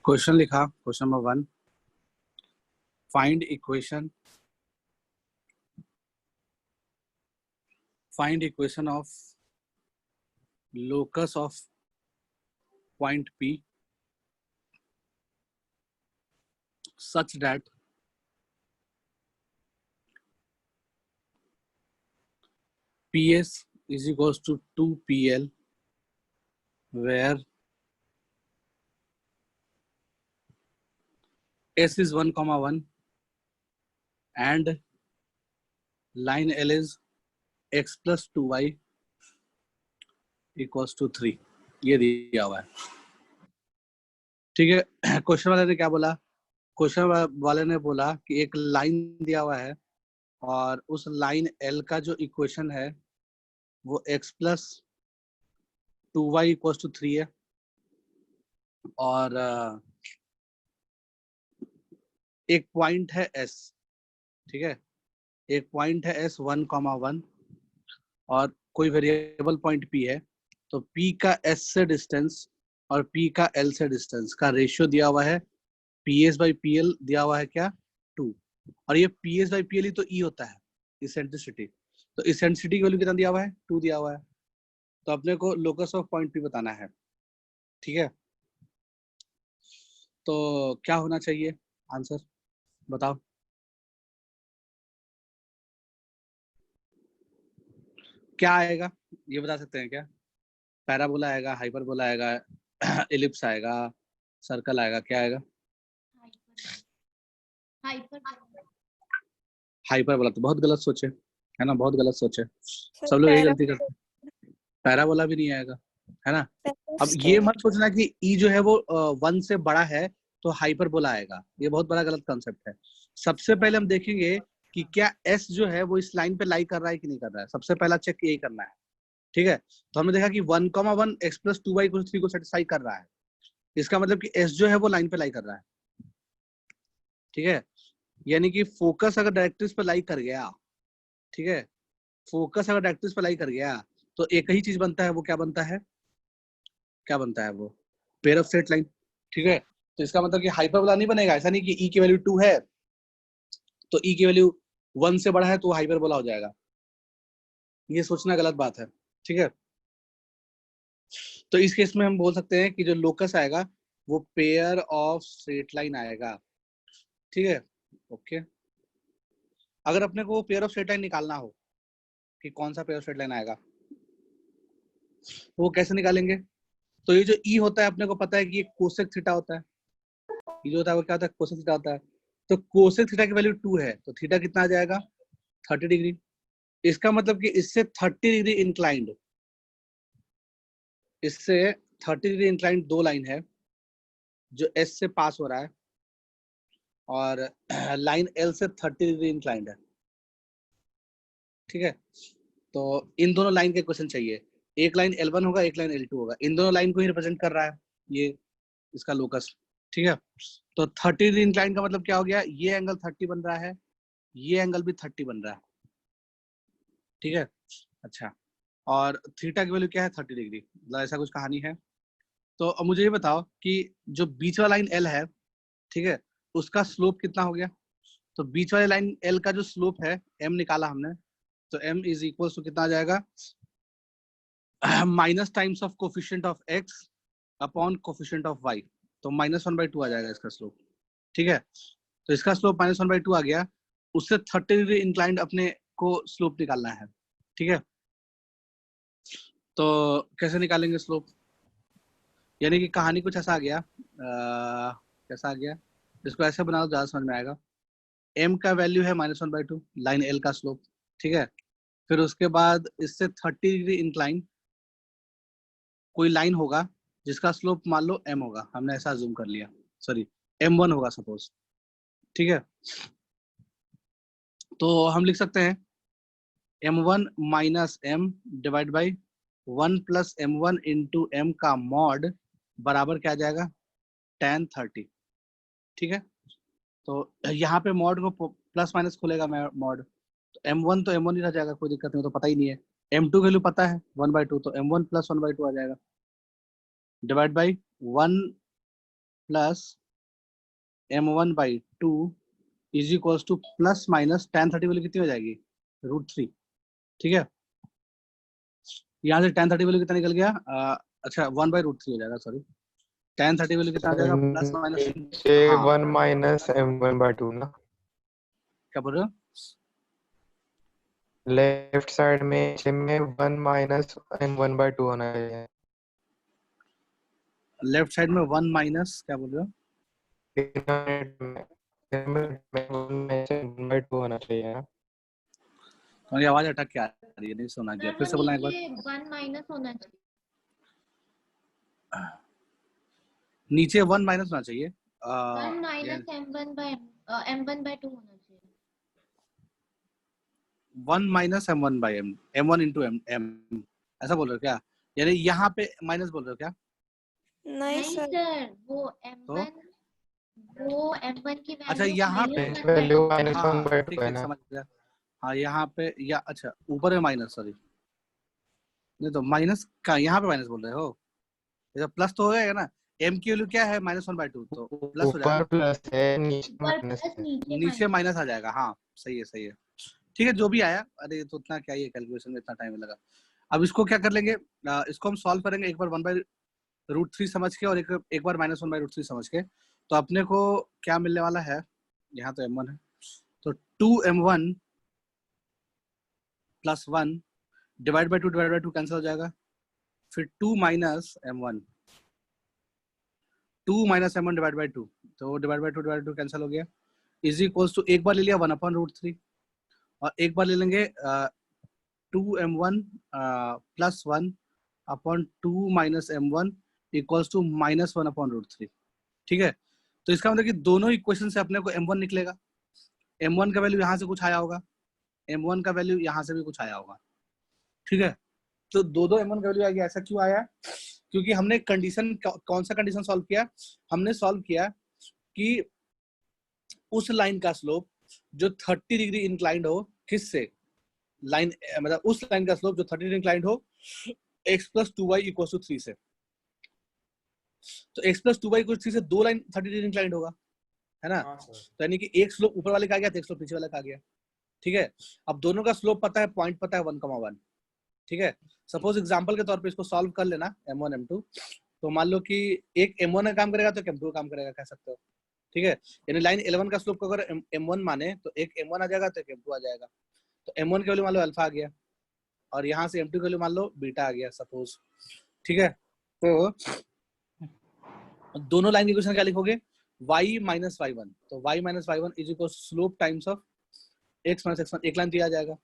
Question लिखा, question number 1, find equation of locus of point P such that PS is equals to 2PL where S is 1,1 and line L is x plus 2y equals to 3। ये दिया हुआ है, ठीक है। Question वाले ने क्या बोला? क्वेश्चन वाले ने बोला कि एक लाइन दिया हुआ है और उस लाइन L का जो इक्वेशन है वो x plus 2y equals to 3 है और एक पॉइंट है S, ठीक है, एक पॉइंट है S 1,1 और कोई वेरिएबल पॉइंट P है, तो P का S से डिस्टेंस और P का L से डिस्टेंस का रेशियो दिया हुआ है, PS बाई PL दिया हुआ है क्या? 2। और ये PS बाई PL ही तो E होता है, इसेंट्रिसिटी। तो इसेंट्रिसिटी की वैल्यू कितना दिया हुआ है? 2 दिया हुआ है। तो अपने को लोकस ऑफ पॉइंट P बताना है, ठीक है। तो क्या होना चाहिए आंसर, बताओ। क्या आएगा ये बता सकते हैं क्या? पैराबोला आएगा, हाइपरबोला आएगा, एलिप्स आएगा, सर्कल आएगा, क्या आएगा? हाइपरबोला। तो बहुत गलत सोचे, है ना, बहुत गलत सोचे। सब लोग यही गलती करते हैं। पैराबोला भी नहीं आएगा, है ना। अब ये मत सोचना कि ई जो है वो 1 से बड़ा है तो हाइपरबोला आएगा, ये बहुत बड़ा गलत कंसेप्ट है। सबसे पहले हम देखेंगे कि क्या एस जो है वो इस लाइन पे लाई कर रहा है कि नहीं कर रहा है, सबसे पहला चेक यही करना है, ठीक है। तो हमने देखा कि 1,1 x प्लस 2y इक्वल 3 को सेटिस्फाई कर रहा है, इसका मतलब कि एस जो है वो लाइन पे लाई कर रहा है, ठीक है। यानी कि फोकस अगर डायरेक्ट्रिक्स पे लाई कर गया, ठीक है, फोकस अगर डायरेक्ट्रिक्स पे लाई कर गया तो एक ही चीज बनता है, वो क्या बनता है? क्या बनता है वो? पेयर ऑफ स्ट्रेट लाइन, ठीक है। तो इसका मतलब कि हाइपरबोला नहीं बनेगा। ऐसा नहीं कि ई की वैल्यू 2 है तो ई की वैल्यू 1 से बड़ा है तो हाइपरबोला हो जाएगा, ये सोचना गलत बात है, ठीक है। तो इस केस में हम बोल सकते हैं कि जो लोकस आएगा वो पेयर ऑफ स्ट्रेट लाइन आएगा, ठीक है, ओके। अगर अपने को पेयर ऑफ स्ट्रेट लाइन निकालना हो कि कौन सा पेयर ऑफ स्ट्रेट लाइन आएगा, वो कैसे निकालेंगे? तो ये जो ई होता है अपने को पता है कि ये कोसेक थीटा होता है, ये जो होता है वो क्या होता है? कोसेक थीटा होता है। तो कोसेक थीटा की वैल्यू 2 है तो थीटा कितना आ जाएगा? 30 डिग्री। इसका मतलब कि इससे 30 डिग्री इंक्लाइंड, इससे 30 डिग्री इंक्लाइंड दो लाइन है जो एस से पास हो रहा है और लाइन एल से 30 डिग्री इंक्लाइंड है, ठीक है। तो इन दोनों लाइन के क्वेश्चन चाहिए, एक लाइन L1 होगा, एक लाइन L2 होगा, इन दोनों लाइन को ही रिप्रेजेंट कर रहा है ये इसका लोकस, ठीक है। तो 30 डिग्री इंक्लाइंड का मतलब क्या हो गया? ये एंगल 30 बन रहा है, ये एंगल भी 30 बन रहा है, ठीक है। अच्छा, और थीटा की वैल्यू क्या है? 30 डिग्री, मतलब ऐसा कुछ कहानी है। तो अब मुझे ये बताओ कि जो बीच वाला लाइन L है, ठीक है, उसका स्लोप कितना हो गया? तो बीच वाली लाइन L का जो स्लोप है m निकाला हमने, तो m इज इक्वल टू कितना आ जाएगा? Minus times of coefficient of x upon coefficient of y, तो -1/2 आ जाएगा इसका स्लोप, ठीक है। तो इसका स्लोप -1/2 आ गया, उससे 30 डिग्री इंक्लाइंड अपने को स्लोप निकालना है, ठीक है। तो कैसे निकालेंगे स्लोप? यानी कि कहानी कुछ ऐसा आ गया, कैसा आ गया, इसको ऐसे बना दो ज्यादा समझ में आएगा। m का वैल्यू है -1/2, लाइन L का स्लोप, ठीक है। फिर उसके बाद इससे 30 डिग्री इंक्लाइन कोई लाइन होगा जिसका स्लोप मान लो m होगा, हमने ऐसा जूम कर लिया, सॉरी m1 होगा सपोज, ठीक है। तो हम लिख सकते हैं m1 minus m divide by 1 plus m1 into m का मॉड बराबर क्या आ जाएगा? tan 30, ठीक है। तो यहाँ पे मॉड को प्लस माइनस खुलेगा मॉड, तो m1 तो m1 ही रह जाएगा, कोई दिक्कत नहीं, तो पता ही नहीं है। m2 की वैल्यू पता है 1/2, तो m1 प्लस 1/2 आ जाएगा divide by 1 plus m1/2 is equals two plus minus tan 30 value कितनी हो जाएगी, √3। ठीक है, यहाँ से tan 30 वैल्यू कितना निकल गया, अच्छा 1/√3 हो जाएगा, सॉरी tan 30 वैल्यू कितना आ जाएगा, प्लस माइनस, हाँ 1 माइनस m1/2 ना, क्या बोल रहे हो, लेफ्ट साइड में 1 माइनस m1/2 होना चाहिए। लेफ्ट साइड में 1 माइनस क्या बोल रहे हो, m1/2 होना चाहिए ना। तुम्हारी आवाज अटक के आ रही है, नहीं सुना गया, फिर से बोलना एक बार। 1 माइनस होना चाहिए, नीचे 1 माइनस होना चाहिए, 1 माइनस m1/2 होना चाहिए, 1 minus m1/m, m1 into m, ऐसा बोल रहे हो क्या, यानी यहाँ पे माइनस बोल रहे हो क्या, नहीं सर वो m1 की अच्छा वैल्यू यहाँ पे वैल्यू माइनस हाँ 1/2 ठीक है है ना। समझ गया, हाँ यहाँ पे या अच्छा ऊपर में माइनस, सॉरी नहीं तो माइनस का यहाँ पे माइनस बोल रहे हो, जब प्लस तो हो जाएगा ना, m की वैल्यू क्या है -1/2, तो प्लस हो जाएगा ऊपर ना, प्लस है, नीचे ऊपर माइनस प्लस है। नीचे माइनस आ जाएगा, हाँ सही है सही है, ठीक है जो भी आया, अरे तो उतना क्या ही है, कैलकुलेशन में इतना टाइम लगा। अब इसको क्या कर लेंगे, इसको हम सॉल्व करेंगे, एक बार 1/√3 समझ के और एक बार -1/√3 समझ के, तो अपने को क्या मिलने वाला है, यहाँ तो m1 है, तो 2m1 + 1 डिवाइड बाय 2 कैंसिल हो जाएगा, फिर 2 माइनस m1 डिवाइड बाय 2, तो डिवाइड बाय 2 कैंसिल हो गया, इज इक्वल्स टू एक बार ले लिया 1/√3 और एक बार ले लेंगे 2m1 + 1 upon 2 minus m1 equals to -1/√3। ठीक है, तो इसका मतलब कि दोनों इक्वेशन से अपने को m1 निकलेगा, m1 का वैल्यू यहाँ से कुछ आया होगा, m1 का वैल्यू यहाँ से भी कुछ आया होगा। ठीक है, तो दो m1 का वैल्यू आ गया, ऐसा क्यों आया, क्योंकि हमने कंडीशन, कौन सा कंडीशन सॉल्व किया, हमने सॉल्व किया कि उस लाइन का स्लोप जो 30 डिग्री इंक्लाइंड हो, किससे, लाइन मतलब उस लाइन का स्लोप जो 30 डिग्री इंक्लाइंड हो x + 2y = 3 से, तो x + 2y = 3 से दो लाइन 30 डिग्री इंक्लाइंड होगा, है ना, तो यानी कि एक स्लोप ऊपर वाले का आ गया, तो एक स्लोप नीचे वाले का आ गया। ठीक है, अब दोनों का स्लोप पता है, पॉइंट पता है 1,1। ठीक है, सपोज एग्जांपल के तौर पे इसको सॉल्व कर लेना m1 m2, तो मान लो कि एक m1 का काम करेगा तो एक m2 का काम करेगा, कह सकते हो। ठीक है, यानी लाइन 11 का स्लोप को अगर m1 माने तो एक m1 आ जाएगा तो एक m2 आ जाएगा, तो m1 की वैल्यू मान लो अल्फा आ गया और यहाँ से m2 की वैल्यू मान लो बीटा आ गया सपोज। ठीक है, तो दोनों लाइन की इक्वेशन क्या लिखोगे, y - y1, तो y - y1 is equal slope times of x - x1, एक लाइन दिया जाएगा,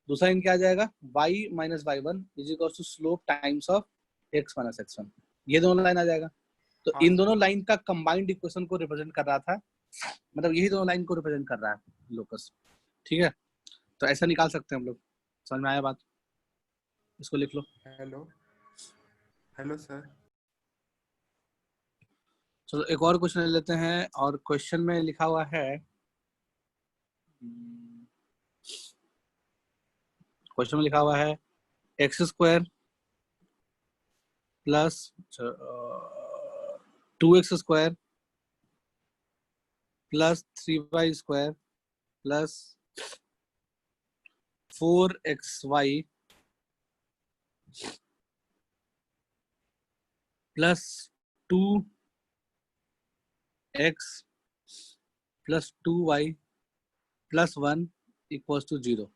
दूसरा लाइन क्या आ जाएगा, y - y1 is equal to slope times of x - x1, ये दोनों लाइन आ जाएगा। तो इन दोनों लाइन का कंबाइंड इक्वेशन को रिप्रेजेंट कर रहा था, मतलब यही दोनों लाइन को रिप्रेजेंट कर रहा है लोकस। ठीक है, तो ऐसा निकाल सकते हैं हम लोग, समझ में आया बात, इसको लिख लो। हेलो हेलो सर, चलो एक और क्वेश्चन ले लेते हैं, और क्वेश्चन में लिखा हुआ है, क्वेश्चन में लिखा हुआ है x² plus 2x² plus 3y² plus 4xy plus 2x plus 2y plus 1 equals to 0।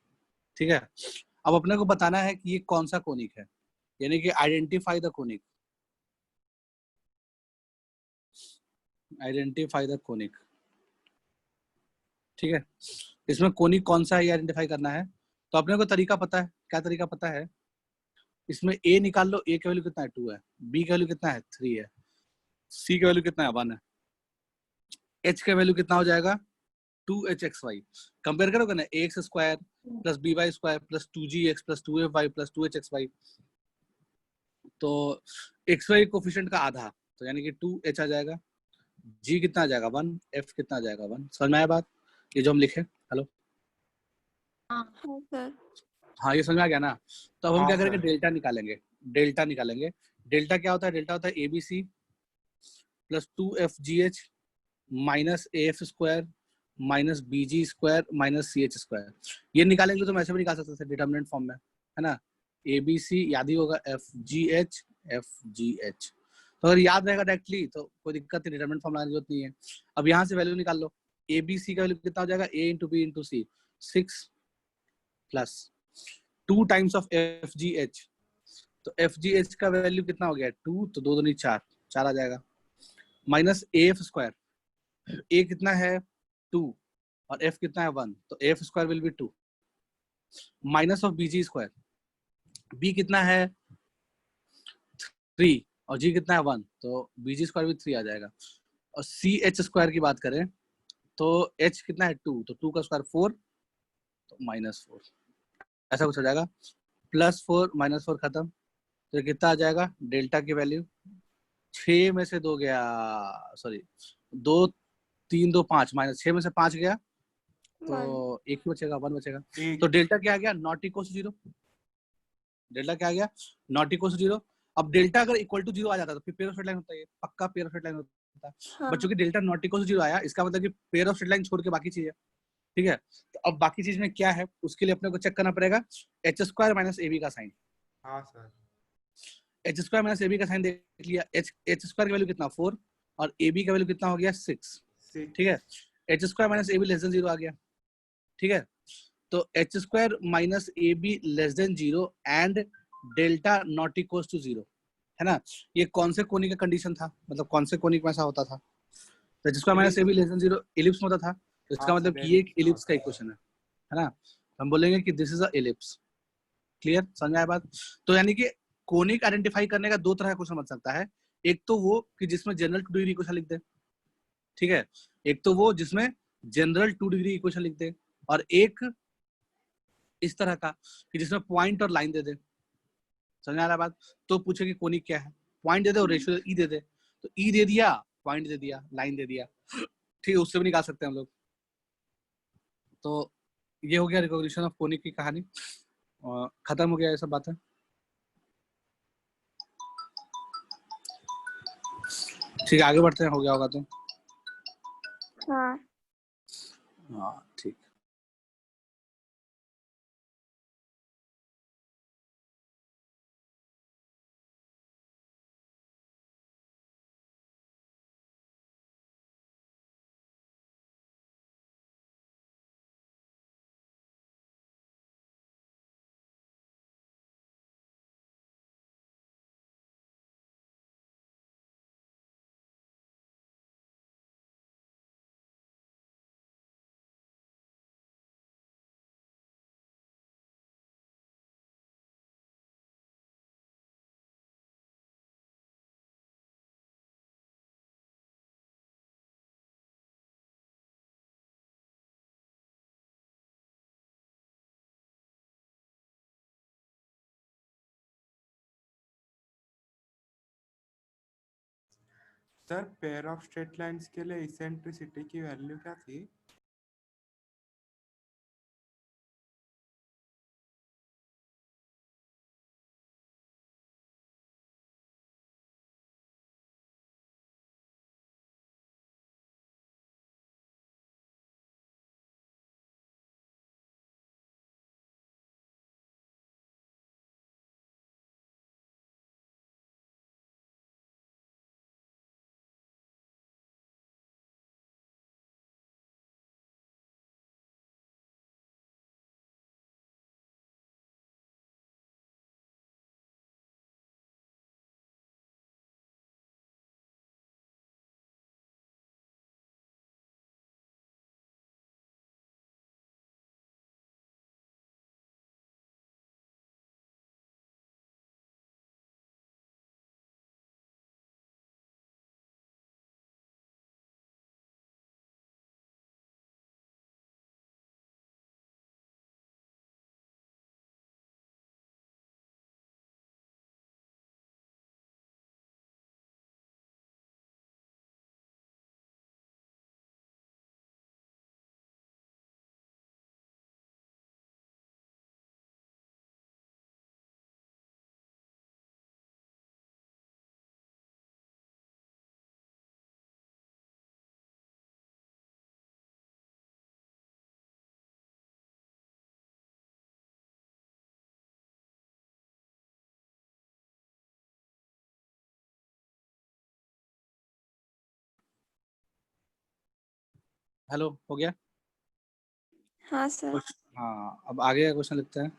ठीक है, अब अपने को बताना है कि ये कौन सा कोनिक है, यानी कि identify the conic, identify the conic. ठीक है, इसमें कोनिक कौन सा है ये आइडेंटिफाई करना है, तो अपने को तरीका पता है, क्या तरीका पता है, इसमें a निकाल लो, a की वैल्यू कितना है 2 है, b की वैल्यू कितना है 3 है, c की वैल्यू कितना है 1 है, h का वैल्यू कितना हो जाएगा 2hxy, कंपेयर करोगे ना ax² plus by² plus 2gx plus 2fy plus 2hxy, तो xy कोफिशिएंट का आधा, तो यानी कि 2h आ जाएगा, g कितना आ जाएगा 1, f कितना आ जाएगा 1। समझ में आया बात, ये जो हम लिखे, हेलो हाँ ये समझ में आ गया ना, तो अब हम क्या करेंगे, डेल्टा निकालेंगे, डेल्टा निकालेंगे, डेल्टा क्या होता है, डेल्टा होता है abc plus 2FGH minus AF square minus BG square minus CH square. ये निकालेंगे तो हम ऐसे भी निकाल सकते थे डिटर्मिनेंट फॉर्म में, है ना। ABC याद ही होगा, FGH। तो अगर याद रहेगा डायरेक्टली तो कोई दिक्कत नहीं, डिटरमिनेंट फॉर्म लाने की जरूरत नहीं है। अब यहाँ से वैल्यू निकाल लो। ABC का वैल्यू कितना हो जाएगा, A into B into C, 6 plus 2 times of FGH। तो FGH का वैल्यू कितना हो गया, 2, तो 2 दूनी 4, 4 आ जाएगा, माइनस AF स्क्वायर। A कितना है 2 और F कितना है 1, तो AF square will be 2 minus of BG square. B कितना है 3 और G कितना है 1, तो BG स्क्वायर भी 3 आ जाएगा। और CH स्क्वायर की बात करें तो H कितना है 2, तो 2 का स्क्वायर 4, तो -4, ऐसा कुछ हो जाएगा। +4 -4 खत्म, तो कितना आ जाएगा डेल्टा की वैल्यू, 6 में से 2 गया, सॉरी 2 3 2 5 माइनस 6 में से 5 गया, तो एक ही बचेगा, 1 बचेगा। तो डेल्टा क्या आ गया, नॉट इक्वल टू 0। डेल्टा क्या आ गया, नॉट इक्वल टू 0। अब डेल्टा अगर इक्वल टू 0 आ जाता तो फिर पेयर ऑफ स्ट्रेट लाइन होता है, पक्का पेयर ऑफ स्ट्रेट लाइन होता है। हाँ। बट चूंकि डेल्टा नॉट इक्वल टू 0 आया, इसका मतलब कि पेयर ऑफ स्ट्रेट लाइन छोड़ के बाकी चीज है, ठीक है। तो अब बाकी चीज में क्या है, उसके लिए अपने को चेक करना पड़ेगा एच स्क्वायर माइनस AB का साइन। हाँ sir. H square minus AB का साइन देख लिया, एच स्क्वायर की वैल्यू कितना 4 और AB का वैल्यू कितना हो गया 6, ठीक है। H square minus AB less than 0 आ गया, ठीक है। तो H square minus AB less than 0 and delta not equal to 0, है ना। ये कौन से कोनिक का कंडीशन था, मतलब कौन से कोनिक में ऐसा होता था, तो H square minus AB less than 0 ellipse में होता था। तो इसका मतलब कि ये एक एलिप्स का इक्वेशन है ना। हम बोलेंगे कि this is a ellipse. Clear, समझ आया बात। तो यानी कि कोनिक आइडेंटिफाई करने का 2 तरह का क्वेश्चन बन सकता है। एक तो वो कि जिसमें जनरल 2 डिग्री इक्वेशन लिख दे, ठीक है। एक तो वो जिसमें जनरल 2 डिग्री इक्वेशन लिख दे, और एक इस तरह का कि जिसमें पॉइंट और लाइन दे दे। समझ आ रहा बात। तो पूछे कि कोनिक क्या है, पॉइंट दे दे और रेशियो ई दे दे, तो ई दे दिया, पॉइंट दे दिया, लाइन दे दिया, ठीक है, उससे भी निकाल सकते हैं हम लोग। तो ये हो गया रिकॉग्निशन ऑफ कोनिक की कहानी, खत्म हो गया ये सब बातें। ठीक है, आगे बढ़ते हैं, हो गया होगा तो। हाँ ठीक। Sir pair of straight lines के लिए इसेंट्रिसिटी की वैल्यू क्या थी? हेलो, हो गया? हाँ सर। हाँ, अब आगे का क्वेश्चन लिखते हैं।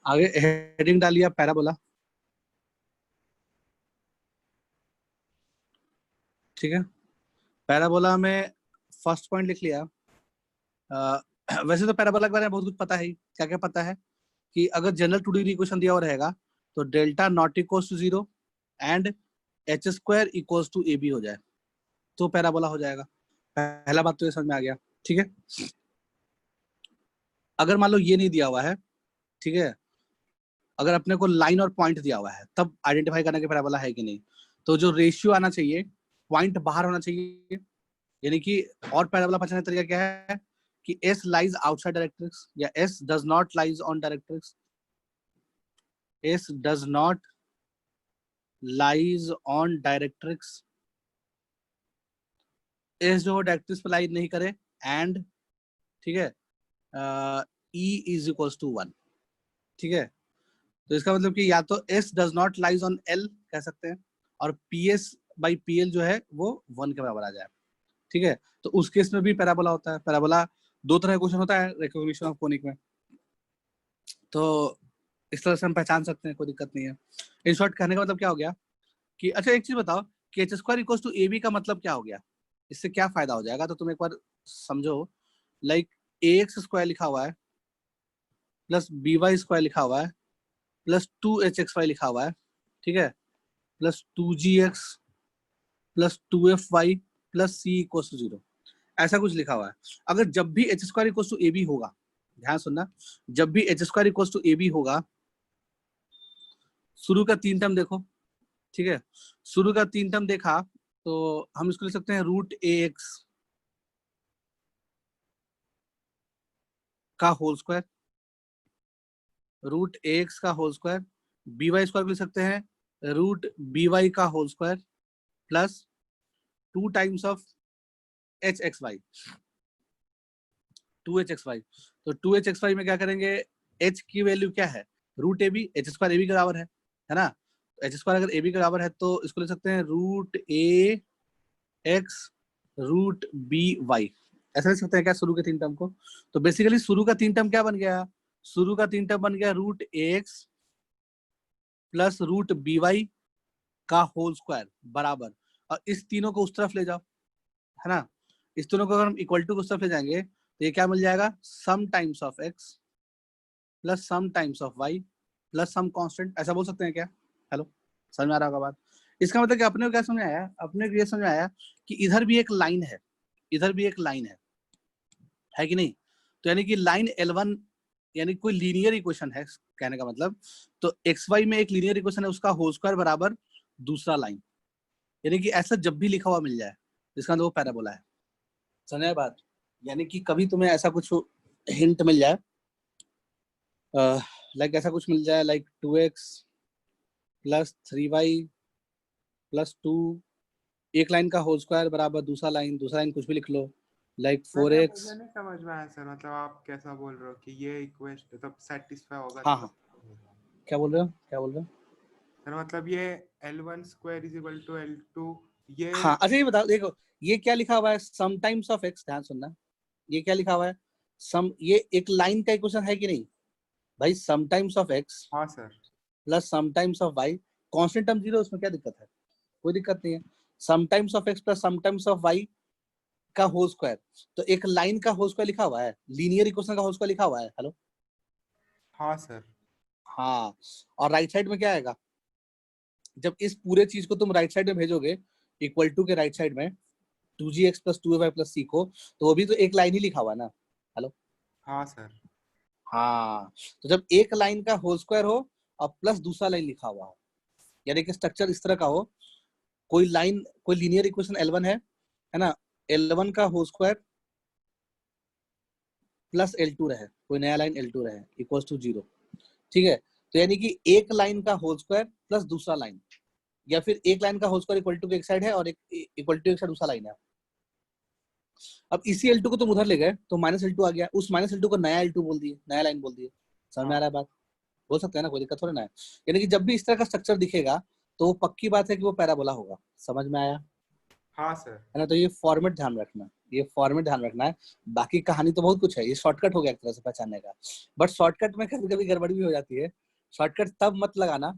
आगे हेडिंग डालिए आप, पैराबोला। ठीक है, पैराबोला में फर्स्ट पॉइंट लिख लिया। वैसे तो पैराबोला के बारे में बहुत कुछ पता है। क्या क्या पता है कि अगर जनरल 2 डिग्री इक्वेशन दिया हुआ रहेगा तो delta not equals to 0 and H square equals to A B हो जाए तो पैराबोला हो जाएगा। पहला बात तो ये समझ में आ गया। ठीक है, अगर मान लो ये नहीं दिया हुआ है, ठीक है, अगर अपने को लाइन और पॉइंट दिया हुआ है तब आइडेंटिफाई करना कि पैराबोला है कि नहीं। तो जो रेशियो आना चाहिए, पॉइंट बाहर होना चाहिए, यानी कि और पैराबोला पहचानने का तरीका क्या है कि S lies outside directrix या S does not lies on directrix, S does not lies on directrix, S जो डायरेक्ट्रिक्स पर लाई नहीं करे, एंड ठीक है E is equals to 1। ठीक है, तो इसका मतलब कि या तो S does not lies on L कह सकते हैं और PS by PL जो है वो 1 के बराबर आ जाए। ठीक है, तो उस केस में भी पैराबोला होता है। पैराबोला दो तरह का क्वेश्चन होता है रिकॉग्निशन ऑफ कोनिक में, तो इस तरह से हम पहचान सकते हैं, कोई दिक्कत नहीं है। इन शॉर्ट कहने का मतलब क्या हो गया कि अच्छा एक चीज बताओ कि H square equal to A B का मतलब क्या हो गया, इससे क्या फायदा हो जाएगा, तो तुम एक बार समझो। लाइक ए एक्स स्क्वायर लिखा हुआ है प्लस बी वाई स्क्वायर लिखा हुआ है प्लस 2hxy लिखा हुआ है, ठीक है, plus 2gx plus 2fy plus c equal to 0, ऐसा कुछ लिखा हुआ है। अगर जब भी H square equal to A B होगा, ध्यान सुनना, जब भी H square equal to A B होगा, शुरू का 3 टर्म देखो। ठीक है, शुरू का 3 टर्म देखा तो हम इसको लिख सकते हैं रूट ए एक्स का whole square, root A X का whole square, B Y square लिख सकते हैं रूट बी वाई का whole square plus 2 times of H X Y, 2hxy। तो 2hxy में क्या करेंगे, h की वैल्यू क्या है, root A B, H square A B के बराबर है ना। एच स्क्वायर अगर ए बी के बराबर है तो इसको लिख सकते हैं root A x root B Y, ऐसा लिख सकते हैं क्या शुरू के 3 टर्म को। तो बेसिकली शुरू का 3 टर्म क्या बन गया, शुरू का 3 टर्म बन गया root A X plus root B Y का होल स्क्वायर बराबर, और इस तीनों को उस तरफ ले जाओ, है ना। इस तीनों को अगर हम इक्वल टू उस तरफ ले जाएंगे तो ये क्या मिल जाएगा, some times of x plus some times of y plus some constant, ऐसा बोल सकते हैं क्या। हेलो, समझ में आ रहा होगा बात। इसका मतलब कि अपने को क्या समझ आया, अपने को ये समझ आया कि इधर भी एक लाइन है, इधर भी एक लाइन है कि नहीं। तो यानी कि लाइन L1 यानी कोई लीनियर इक्वेशन है कहने का मतलब, तो XY में एक लीनियर इक्वेशन है, उसका होल स्क्वायर बराबर दूसरा लाइन, यानी कि ऐसा जब भी लिखा हुआ मिल जाए इसका मतलब वो पैराबोला है। समझे बात, यानी कि कभी तुम्हें ऐसा कुछ हिंट मिल जाए, लाइक ऐसा कुछ मिल जाए like 2x plus 3y plus 2, एक लाइन का होल स्क्वायर बराबर दूसरा लाइन कुछ भी लिख लो, लाइक 4x। मुझे नहीं समझ में आया सर, मतलब आप कैसा बोल रहे हो कि ये इक्वेशन तब सेटिस्फाई होगा। हाँ, क्या बोल रहे हो सर, मतलब ये L1 square is equal to L2, ये हाँ। अच्छा ये बताओ, देखो ये क्या लिखा हुआ है, सम टाइम्स ऑफ x, ध्यान सुनना, ये क्या लिखा हुआ है, सम, ये एक लाइन का इक्वेशन है कि नहीं भाई, सम टाइम्स ऑफ x हाँ sir plus some times of y, constant term 0, उसमें क्या दिक्कत है, कोई दिक्कत नहीं है। Some times of x plus some times of y का होल स्क्वायर, तो एक लाइन का होल स्क्वायर लिखा हुआ है, लीनियर इक्वेशन का होल स्क्वायर लिखा हुआ है। हेलो, हाँ सर हाँ, और राइट साइड में क्या आएगा, जब इस पूरे चीज को तुम राइट साइड में भेजोगे इक्वल टू के राइट साइड में 2gx plus 2ay plus c को, तो वो भी तो एक लाइन ही लिखा हुआ है ना। हेलो, हाँ सर हाँ, तो जब एक लाइन का होल स्क्वायर हो और प्लस दूसरा लाइन लिखा हुआ हो, यानी कि स्ट्रक्चर इस तरह का हो, कोई लाइन, कोई लीनियर इक्वेशन L1 है ना, L1 का होल स्क्वायर प्लस L2 रहे, कोई नया लाइन L2 रहे इक्वल्स टू 0, ठीक है। तो यानी कि एक लाइन का होल स्क्वायर प्लस दूसरा लाइन, या फिर एक लाइन का होल स्क्वायर इक्वल टू एक साइड है और एक इक्वल टू एक साइड दूसरा लाइन है। अब इसी L2 को तुम उधर ले गए तो माइनस L2 आ गया, उस माइनस L2 को नया L2 बोल दिए, नया लाइन बोल दिए। समझ में आ रहा है बात, बोल सकते हैं ना, कोई दिक्कत थोड़ी ना है। यानी कि जब भी इस तरह का स्ट्रक्चर दिखेगा तो वो पक्की बात है कि वो पैराबोला होगा। समझ में आया? हाँ सर। है ना? तो ये फॉर्मेट ध्यान रखना, ये फॉर्मेट ध्यान रखना है। बाकी कहानी तो बहुत कुछ है, ये शॉर्टकट हो गया एक तरह से पहचानने का, बट शॉर्टकट में कभी कभी गड़बड़ भी हो जाती है। शॉर्टकट तब मत लगाना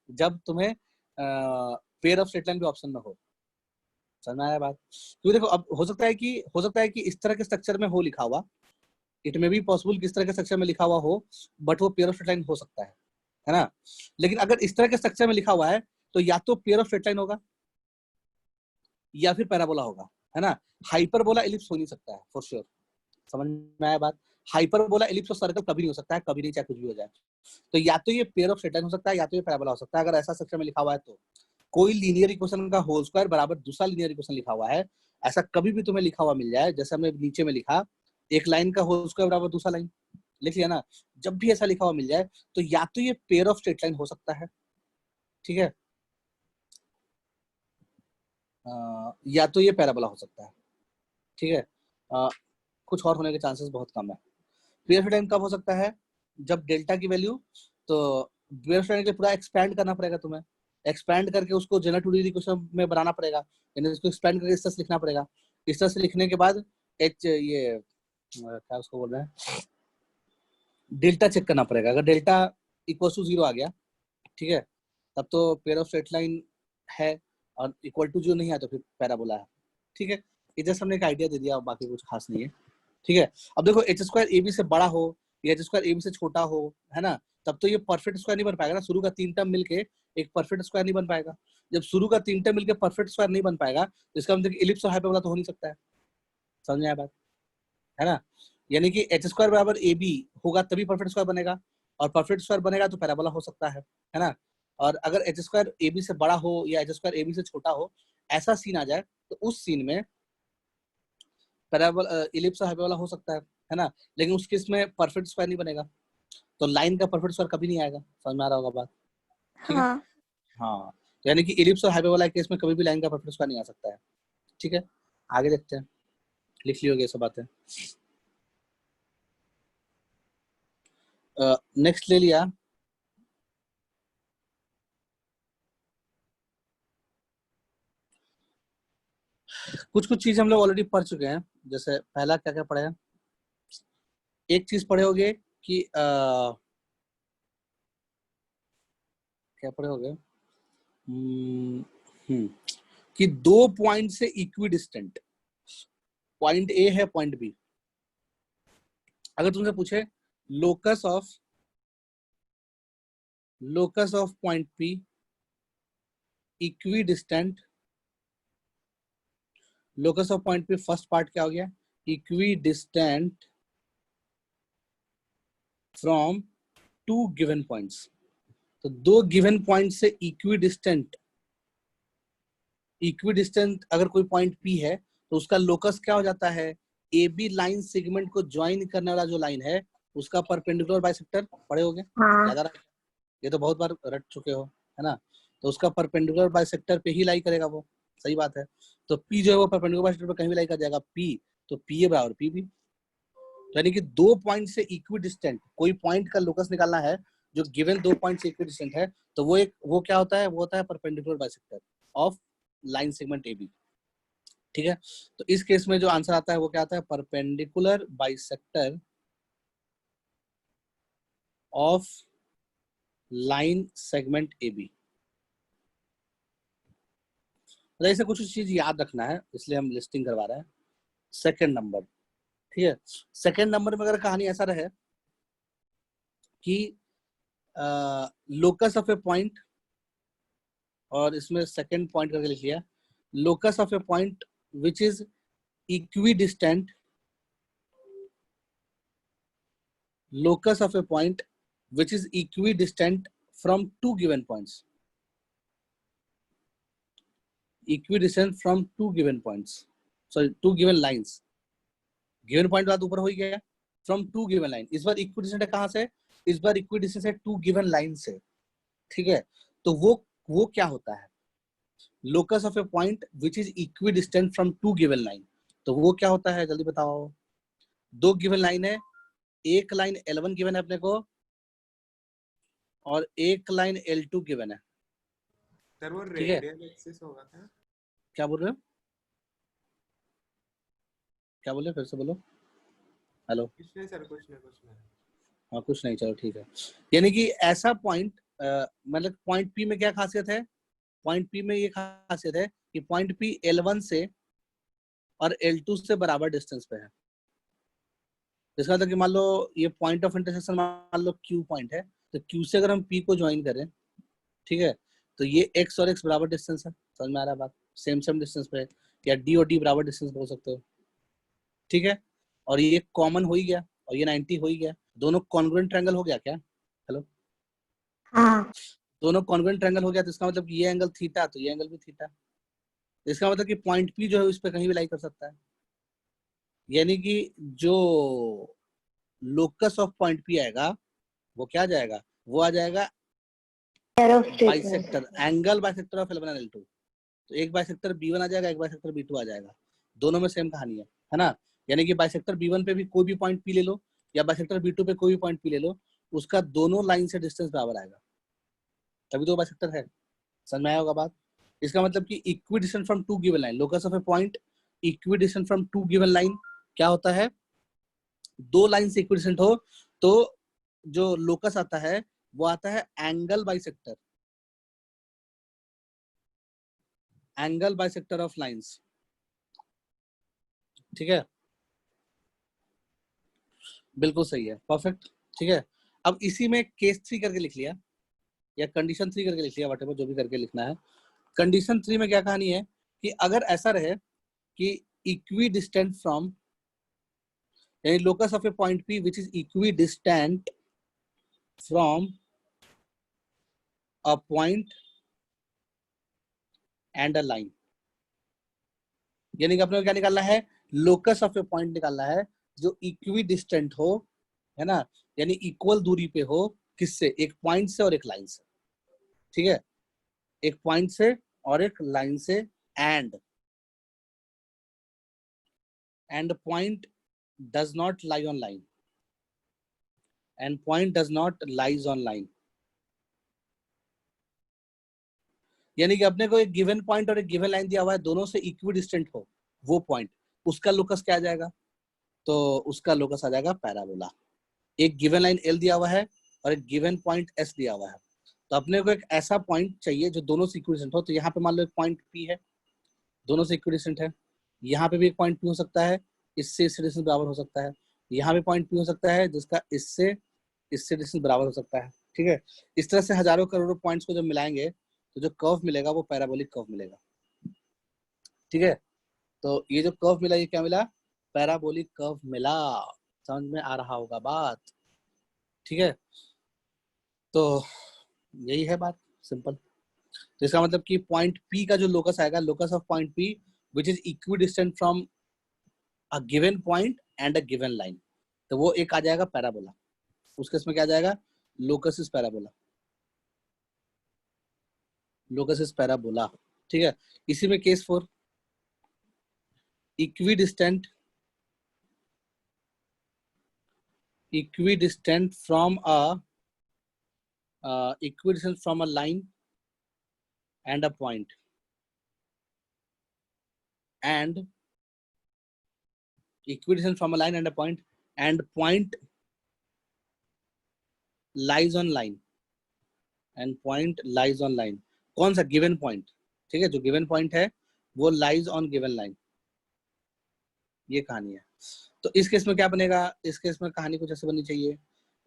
जब तुम्हें पेयर ऑफ स्ट्रेट लाइन भी ऑप्शन में हो। समझ में आया बात? क्योंकि देखो अब हो सकता है कि इस तरह के स्ट्रक्चर में हो लिखा हुआ, इट मे बी पॉसिबल कि इस तरह के स्ट्रक्चर में लिखा हुआ हो, बट वो पेयर ऑफ स्ट्रेट लाइन हो सकता है ना? लेकिन अगर इस तरह के स्ट्रक्चर में लिखा हुआ है तो या तो पेयर ऑफ स्ट्रेट लाइन होगा या फिर पैराबोला होगा, है ना? हाइपरबोला एलिप्स हो नहीं सकता है फॉर श्योर। समझ में आया बात? हाइपरबोला एलिप्स और सर्कल कभी नहीं हो सकता है, कभी नहीं, चाहे कुछ भी हो जाए। तो या तो ये पेयर ऑफ स्ट्रेट लाइन हो सकता है या तो ये पैराबोला हो सकता है। अगर ऐसा स्ट्रक्चर में लिखा हुआ है तो कोई लीनियर इक्वेशन का होल स्क्वायर बराबर दूसरा लीनियर इक्वेशन लिखा हुआ है, ऐसा कभी भी तुम्हें लिखा हुआ मिल जाए, जैसे हमने नीचे में लिखा एक लाइन का होल स्क्वायर बराबर दूसरा लाइन, लिख लिया ना? जब भी ऐसा लिखा हुआ मिल जाए तो या तो ये पेयर ऑफ स्ट्रेट लाइन हो सकता है, ठीक है, या तो ये पैराबोला हो सकता है, ठीक है। कुछ और होने के चांसेस बहुत कम है। पेयर ऑफ स्ट्रेट लाइन कब हो सकता है? जब डेल्टा की वैल्यू, तो पेयर ऑफ स्ट्रेट लाइन के लिए पूरा एक्सपैंड करना पड़ेगा तुम्हें, एक्सपैंड करके उसको जनरल 2D इक्वेशन में बनाना पड़ेगा, यानी उसको एक्सपैंड करके इस तरह से लिखना पड़ेगा। इस तरह से लिखने के बाद ये क्या उसको बोल रहे हैं, डेल्टा चेक करना पड़ेगा। अगर डेल्टा इक्वल टू 0 आ गया, ठीक है, तब तो पेयर ऑफ स्ट्रेट लाइन है, और इक्वल टू 0 नहीं है तो फिर पैराबोला है, ठीक है। इधर से हमने एक आइडिया दे दिया, बाकी कुछ खास नहीं है, ठीक है। अब देखो एच स्क्वायर ए बी से बड़ा हो या एच स्क्वायर ए बी से छोटा हो, है ना, तब तो ये परफेक्ट स्क्वायर नहीं बन पाएगा ना। शुरू का 3 टर्म मिलके एक परफेक्ट स्क्वायर नहीं बन पाएगा। जब शुरू का 3 टर्म मिलके परफेक्ट स्क्वायर नहीं बन पाएगा तो इसका मतलब इलिप्स और हाइपरबोला तो हो नहीं सकता है। समझ में आया बात? है ना? यानी कि एच स्क्वायर बराबर ए बी होगा तभी परफेक्ट स्क्वायर बनेगा, और परफेक्ट स्क्वायर बनेगा तो पैराबोला हो सकता है ना? और अगर एच स्क्वायर ए बी से बड़ा हो या एच स्क्वायर ए बी से छोटा हो, ऐसा सीन आ जाए तो उस सीन में पैराबोला इलिप्स और हाइपरबोला हो सकता है ना? लेकिन उस केस में परफेक्ट स्क्वायर नहीं बनेगा, तो लाइन का परफेक्ट स्क्वायर कभी नहीं आएगा। समझ में आ रहा होगा बात? ठीक है। हाँ हाँ, तो यानी कि इलिप्स और हाइपरबोला के केस में कभी भी लाइन का परफेक्ट स्क्वायर नहीं आ सकता है, ठीक है। आगे देखते हैं, लिख ली होगी ये सब बातें। नेक्स्ट ले लिया, कुछ कुछ चीज हम लोग ऑलरेडी पढ़ चुके हैं। जैसे पहला क्या क्या पढ़े हैं, एक चीज पढ़े होगे कि क्या पढ़े होगे, कि 2 पॉइंट से इक्वी डिस्टेंट, पॉइंट ए है पॉइंट बी, अगर तुमसे पूछे locus of point P equi distant, locus of point P first part क्या हो गया, equi distant from 2 given points. तो 2 गिवन पॉइंट से इक्वी डिस्टेंट अगर कोई पॉइंट पी है तो उसका लोकस क्या हो जाता है, ए बी लाइन सेगमेंट को ज्वाइन करने वाला जो लाइन है उसका परपेंडिकुलर बाइसेक्टर। पढ़े होगे? हाँ याद आ रहा है? ये तो बहुत बार रट चुके हो, है ना? तो उसका परपेंडिकुलर बाइसेक्टर पे ही लाई करेगा वो, सही बात है। तो पी जो है वो परपेंडिकुलर बाइसेक्टर पे कहीं भी लाई कर जाएगा, पी तो पी ए बराबर पी बी। यानी कि 2 पॉइंट से इक्वी डिस्टेंट कोई पॉइंट का लोकस निकालना है जो गिवन 2 पॉइंट से इक्वी डिस्टेंट है, तो वो क्या होता है, वो होता है perpendicular bisector of line segment A B, ठीक है। तो इस केस में जो आंसर आता है वो क्या आता है, perpendicular bisector of line segment A B. ऐसे कुछ चीज याद रखना है, इसलिए हम लिस्टिंग करवा रहे हैं। सेकंड नंबर, ठीक है। सेकंड नंबर में अगर कहानी ऐसा रहे कि लोकस ऑफ ए पॉइंट, और इसमें सेकंड पॉइंट करके लिख लिया, locus of a point which is equidistant, locus of a point which is equidistant from 2 given points, equidistant from 2 given points, sorry 2 given lines, given point बात ऊपर हो ही गया, from 2 given line। इस बार equidistant है कहां से, इस बार equidistant है 2 given line से, ठीक है। तो वो क्या होता है, locus of a point which is equidistant from 2 given line, तो वो क्या होता है जल्दी बताओ। 2 given line है, एक लाइन L1 गिवन है अपने को और एक लाइन L2 गिवन है, सर वो ठीक है, रेडियल एक्सिस होगा क्या? क्या बोल रहे हो, क्या बोले, फिर से बोलो। हेलो, कुछ नहीं सर, कुछ नहीं। हाँ कुछ नहीं, चलो ठीक है। यानी कि ऐसा पॉइंट, मतलब पॉइंट पी में क्या खासियत है, पॉइंट पी में ये खासियत है कि पॉइंट पी L1 से और L2 से बराबर डिस्टेंस पे है। इसका मतलब कि मान लो ये पॉइंट ऑफ इंटरसेक्शन मान लो Q पॉइंट है, तो Q से अगर हम P को ज्वाइन करें, ठीक है, तो ये x और x बराबर डिस्टेंस है। समझ में आ रहा है बात, सेम सेम डिस्टेंस पे है, या d और d बराबर डिस्टेंस बोल सकते हो, ठीक है। और ये कॉमन हो ही गया और ये 90 हो ही गया, दोनों कॉन्ग्रुएंट ट्रायंगल हो गया क्या? हेलो, हाँ दोनों कॉन्ग्रुएंट ट्रायंगल हो गया, तो इसका मतलब कि ये एंगल थीटा, तो ये एंगल भी थीटा। इसका मतलब कि पॉइंट पी जो है उस पर कहीं भी लाई कर सकता है। यानी कि जो लोकस ऑफ पॉइंट पी आएगा वो क्या जाएगा, वो आ जाएगा bisector, angle bisector of L1 और L2। तो एक बाइसेक्टर B1 आ जाएगा, एक बाइसेक्टर B2 आ जाएगा, दोनों में सेम कहानी है ना। यानी कि बाइसेक्टर B1 पे भी कोई भी पॉइंट P ले लो, या बाइसेक्टर B2 पे कोई भी पॉइंट P ले लो, उसका दोनों लाइन से डिस्टेंस बराबर आएगा, तभी तो बाइसेक्टर है। समझ में आया होगा बात। इसका मतलब कि equidistance from two given line, locus of a point equidistance from two given line क्या होता है, दो लाइन से इक्वी डिस्टेंस हो तो जो लोकस आता है वो आता है angle bisector, angle bisector of lines, ठीक है, बिल्कुल सही है, परफेक्ट, ठीक है। अब इसी में केस 3 करके लिख लिया या कंडीशन 3 करके लिख लिया, व्हाटएवर जो भी करके लिखना है। कंडीशन 3 में क्या कहानी है कि अगर ऐसा रहे कि इक्वी डिस्टेंट फ्रॉम, यानी locus of a point P which is equidistant from a point and a line, यानी कि अपने को क्या निकालना है, लोकस ऑफ ए पॉइंट निकालना है जो इक्विडिस्टेंट हो, है ना, यानी इक्वल दूरी पे हो, किससे, एक पॉइंट से और एक लाइन से, ठीक है, एक पॉइंट से और एक लाइन से, and point does not lie on line, and point does not lies on line. यानी कि अपने को एक गिवन पॉइंट और एक गिवन लाइन दिया हुआ है, दोनों से इक्विडिस्टेंट हो वो पॉइंट, उसका लोकस क्या आ जाएगा, तो उसका लोकस आ जाएगा पैराबोला। एक गिवन लाइन L दिया हुआ है और एक गिवन पॉइंट S दिया हुआ है, तो अपने को एक ऐसा पॉइंट चाहिए जो दोनों से इक्विडिस्टेंट हो। तो यहाँ पे मान लो एक पॉइंट P है, दोनों से इक्विडिस्टेंट है, यहाँ पे भी एक पॉइंट P हो सकता है, इससे डिस्टेंस बराबर हो सकता है, यहाँ पे पॉइंट P हो सकता है जिसका इससे डिस्टेंस बराबर हो सकता है, ठीक है। इस तरह से हजारों करोड़ों पॉइंट्स को जब मिलाएंगे तो जो कर्व मिलेगा वो पैराबोलिक कर्व मिलेगा, ठीक है। तो ये जो कर्व मिला ये क्या मिला, पैराबोलिक कर्व मिला। समझ में आ रहा होगा बात, ठीक है। तो यही है बात, सिंपल। तो इसका मतलब कि पॉइंट P का जो लोकस आएगा, locus of point P which is equidistant from a given point and a given line, तो वो एक आ जाएगा पैराबोला। उस केस में क्या आ जाएगा, locus is parabola, locus is parabola, ठीक है। इसी में case 4, equidistant from a equidistant from a line and a point, and equidistant from a line and a point, and point lies on line, and point lies on line। कौन सा, given point, ठीक है, जो given point है वो lies on given line, ये कहानी है। तो इस केस में क्या बनेगा, इस केस में कहानी कुछ ऐसे बननी चाहिए।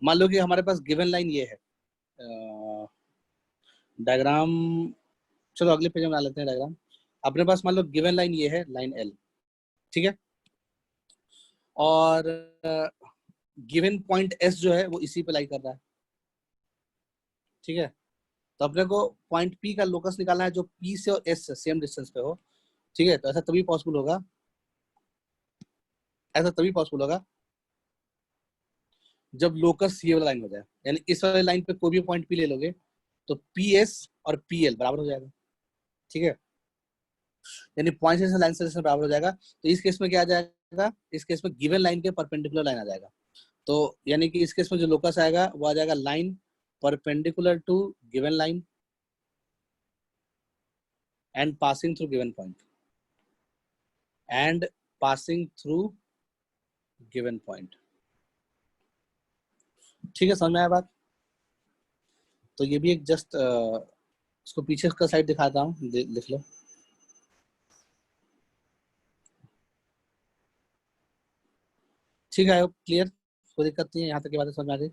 मान लो कि हमारे पास गिवन लाइन ये है, डायग्राम, चलो अगले पेज में बना लेते हैं डायग्राम। अपने पास मान लो गिवन लाइन ये है, लाइन L, ठीक है, और गिवन पॉइंट S जो है वो इसी पे लाई कर रहा है, ठीक है। तो अपने को पॉइंट P का लोकस निकालना है जो P से और S से सेम डिस्टेंस पे हो, ठीक है। तो ऐसा तभी पॉसिबल होगा, ऐसा तभी पॉसिबल होगा जब लोकस ये वाला लाइन हो जाए, यानी इस वाले लाइन पे कोई भी पॉइंट P ले लोगे तो PS और PL बराबर हो जाएगा, ठीक है, यानी पॉइंट से लाइन से डिस्टेंस बराबर हो जाएगा। तो इस केस में क्या आ जाएगा, इस केस में गिवन लाइन के परपेंडिकुलर लाइन आ जाएगा। तो यानी कि इस केस में जो लोकस आएगा वो आ जाएगा line perpendicular to given line, and passing through given point. And passing through given point. ठीक है, समझ में आया बात? तो ये भी एक जस्ट इसको पीछे का साइड दिखाता हूँ, लिख लो। ठीक है, क्लियर, कोई दिक्कत नहीं है, यहाँ तक की बातें समझ में आ गई।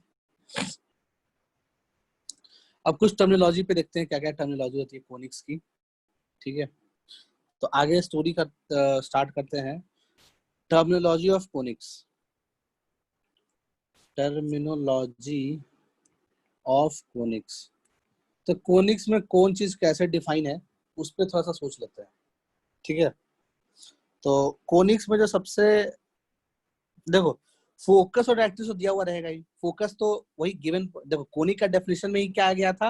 अब कुछ टर्मिनोलॉजी पे देखते हैं क्या क्या टर्मिनोलॉजी होती है कोनिक्स की। ठीक है, तो आगे स्टोरी का स्टार्ट करते हैं। Terminology of conics, terminology of conics. तो कोनिक्स में कौन चीज कैसे डिफाइन है उस पर थोड़ा सा सोच लेते हैं। ठीक है, तो कोनिक्स में जो सबसे, देखो फोकस और डायरेक्ट्रिक्स तो दिया हुआ रहेगा ही। फोकस तो वही गिवन, देखो कोनिक का डेफिनेशन में ही क्या आ गया था,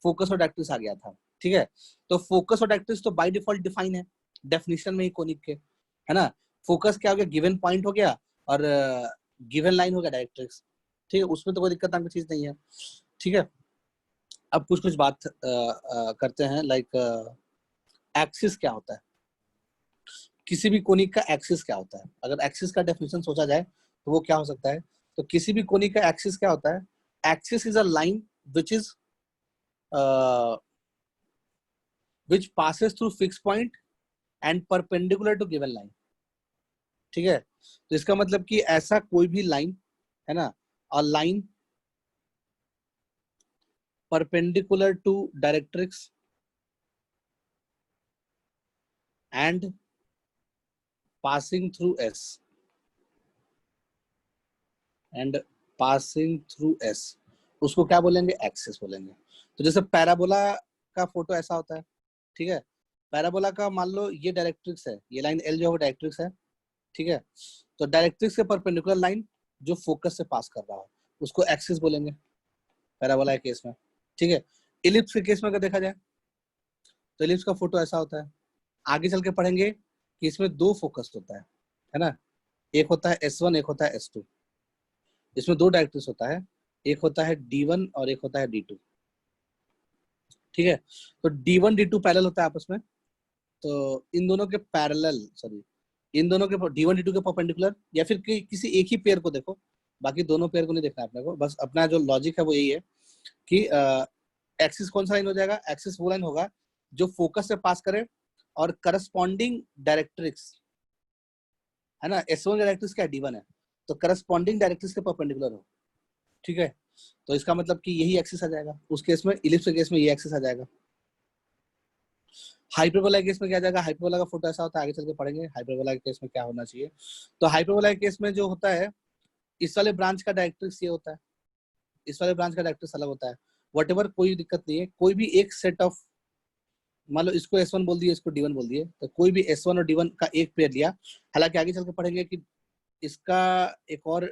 फोकस और डायरेक्ट्रिक्स आ गया था। ठीक है, तो फोकस और डायरेक्ट्रिक्स तो बाय डिफॉल्ट डिफाइन है डेफिनेशन में ही कोनिक के, है ना। फोकस क्या हो गया, गिवन पॉइंट हो गया, और गिवन लाइन हो गया डायरेक्ट्रिक्स। ठीक है, उसमें तो कोई दिक्कत नाम की चीज नहीं है। ठीक है, अब कुछ कुछ बात करते हैं, लाइक एक्सिस क्या होता है, किसी भी कोनिक का एक्सिस क्या होता है। अगर एक्सिस का डेफिनेशन सोचा जाए तो वो क्या हो सकता है, तो किसी भी कोनिक का एक्सिस क्या होता है, axis is a line which is which passes through fix point and perpendicular to given line. ठीक है, तो इसका मतलब कि ऐसा कोई भी लाइन है ना, a line perpendicular to directrix and passing through S and passing through S, उसको क्या बोलेंगे, एक्सिस बोलेंगे। तो जैसे पैराबोला का फोटो ऐसा होता है। ठीक है, पैराबोला का मान लो ये डायरेक्ट्रिक्स है, ये लाइन L जो है डायरेक्ट्रिक्स है। ठीक है, तो डायरेक्ट्रिक्स के परपेंडिकुलर लाइन जो फोकस से पास कर रहा है उसको एक्सिस बोलेंगे पैराबोला के केस में। ठीक है, इलिप्स के केस में अगर देखा जाए तो इलिप्स का फोटो ऐसा होता है। आगे चल के पढ़ेंगे कि इसमें दो फोकस होता है ना, एक होता है S1, एक होता है S2। इसमें दो डायरेक्ट्रिक्स होता है, एक होता है D1 और एक होता है D2। ठीक है, तो D1 D2 पैरेलल होता है आपस में, तो इन दोनों के पैरेलल, सॉरी इन दोनों के D1 D2 के परपेंडिकुलर, या फिर किसी एक ही पेयर को देखो, बाकी दोनों पेयर को नहीं देखना अपने को। बस अपना जो लॉजिक है वो यही है कि एक्सिस कौन सा लाइन हो जाएगा, एक्सिस वो लाइन होगा जो फोकस से पास करे और करस्पॉन्डिंग डायरेक्ट्रिक्स, है ना, S1 डायरेक्ट्रिक्स क्या D1 है, तो करस्पॉन्डिंग डायरेक्ट्रिक्स के परपेंडिकुलर हो। ठीक है, तो इसका मतलब कि यही एक्सिस आ जाएगा। उस केस में, इलिप्स के केस में ये एक्सिस आ जाएगा। हाइपरबोला के केस में क्या आ जाएगा, हाइपरबोला का फोटो ऐसा होता है, आगे चल के पढ़ेंगे हाइपरबोला के केस में क्या होना चाहिए। तो हाइपरबोला के केस में जो होता है, इस वाले ब्रांच का डायरेक्ट्रिक्स ये होता है, इस वाले ब्रांच का डायरेक्ट्रिक्स अलग होता है। व्हाटएवर, कोई दिक्कत नहीं है, कोई भी एक सेट ऑफ, मान लो इसको S1 बोल दिए, इसको D1 बोल दिए, तो कोई भी S1 और D1 का एक पेयर लिया। हालांकि आगे चल के पढ़ेंगे कि इसका एक और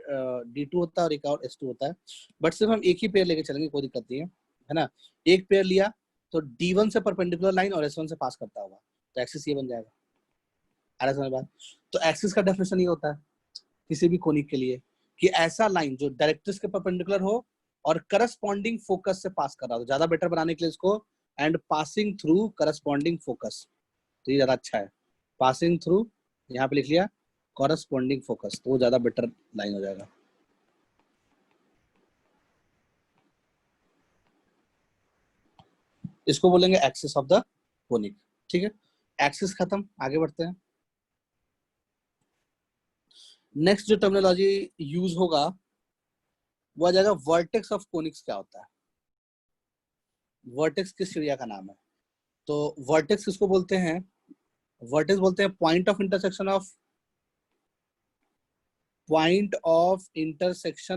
D2 होता है और एक और S2 होता है, बट सिर्फ हम एक ही पेयर लेके चलेंगे, कोई दिक्कत नहीं है ना। एक पेयर लिया तो D1 से परपेंडिकुलर लाइन और S1 से पास करता होगा, तो एक्सिस ये बन जाएगा। आ रहा समझ बात? तो एक्सिस का डेफिनेशन ये होता है किसी भी कोनिक के लिए कि ऐसा लाइन जो डायरेक्ट्रिक्स के परपेंडिकुलर हो और करस्पॉन्डिंग फोकस से पास कर रहा हो, ज्यादा बेटर बनाने के लिए इसको and passing through corresponding focus, तो ये ज्यादा अच्छा है। पासिंग थ्रू यहाँ पे लिख लिया कॉरस्पॉन्डिंग फोकस, तो वो ज्यादा बेटर लाइन हो जाएगा। इसको बोलेंगे एक्सिस ऑफ द कोनिक। ठीक है, एक्सिस खत्म, आगे बढ़ते हैं। नेक्स्ट जो टर्मिनोलॉजी यूज होगा वो आ जाएगा वर्टेक्स ऑफ कोनिक्स। क्या होता है वर्टेक्स, किस चिड़िया का नाम है? तो वर्टेक्स किसको बोलते हैं, वर्टेक्स बोलते हैं point of intersection